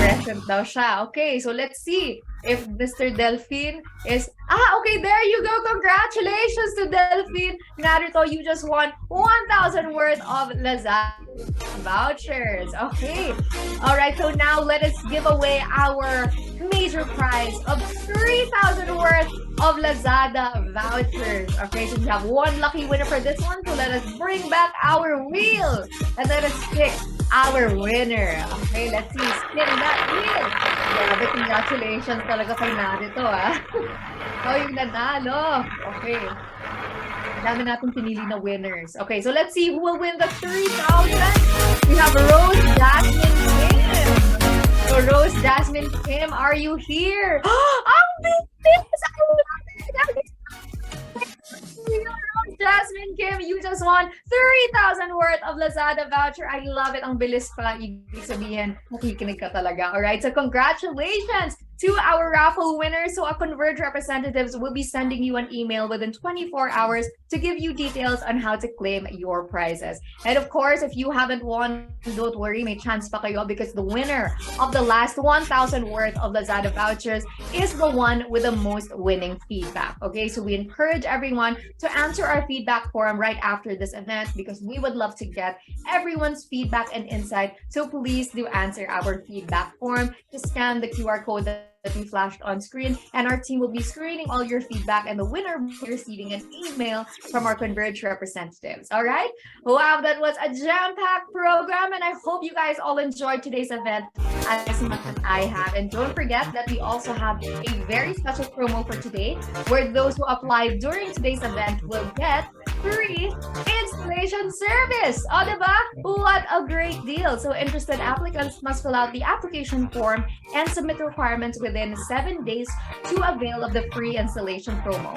Present daw siya. Okay, so let's see if Mr. Delphine is... okay, there you go. Congratulations to Delphine Narito. You just won 1,000 worth of Lazada vouchers. Okay. All right, so now let us give away our major prize of 3,000 worth of Lazada vouchers. Okay, so we have one lucky winner for this one. So let us bring back our wheel and let us pick our winner. Okay, let's see. Spin that wheel. Grabe, congratulations talaga kay Narito, ah. Oh, yung nanalo. Okay. Dami natin pinili na winners. Okay, so let's see who will win the 3,000. We have Rose Jasmine Kim. So Rose Jasmine Kim, are you here? Ang bilis! Rose Jasmine Kim, you just won 3,000 worth of Lazada voucher. I love it. Ang bilis pala. Ibig sabihin, nakikinig ka talaga. Alright, so congratulations to our raffle winners. So, a Converge representatives will be sending you an email within 24 hours to give you details on how to claim your prizes. And of course, if you haven't won, don't worry, may chance pa kayo because the winner of the last 1,000 worth of Lazada vouchers is the one with the most winning feedback. Okay, so we encourage everyone to answer our feedback forum right after this event because we would love to get everyone's feedback and insight. So please do answer our feedback form. Just scan the QR code that that we flashed on screen, and our team will be screening all your feedback, and the winner will be receiving an email from our Converge representatives. All right? Wow, that was a jam-packed program, and I hope you guys all enjoyed today's event as much as I have. And don't forget that we also have a very special promo for today, where those who apply during today's event will get free installation service. O, diba? What a great deal. So interested applicants must fill out the application form and submit requirements within 7 days to avail of the free installation promo.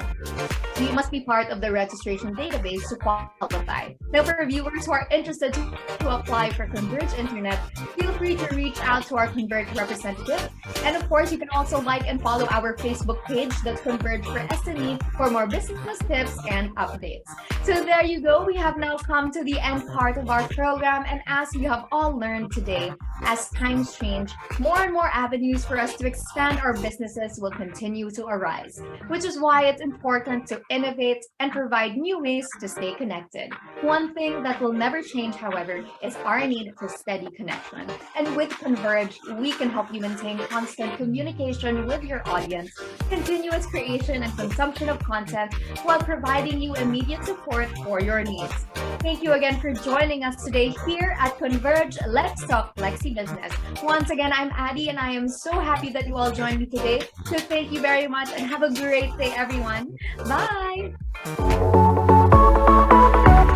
You must be part of the registration database to qualify. Now, for viewers who are interested to apply for Converge Internet, feel free to reach out to our Converge representative. And of course, you can also like and follow our Facebook page, that's Converge for SME, for more business tips and updates. So there you go. We have now come to the end part of our program. And as you have all learned today, as times change, more and more avenues for us to expand our businesses will continue to arise, which is why it's important to innovate and provide new ways to stay connected. One thing that will never change, however, is our need for steady connection. And with Converge, we can help you maintain constant communication with your audience, continuous creation and consumption of content, while providing you immediate support for your needs. Thank you again for joining us today here at Converge Let's Talk flexiBIZness. Once again, I'm Addie, and I am so happy that you all joined me today. So thank you very much, and have a great day, everyone. Bye!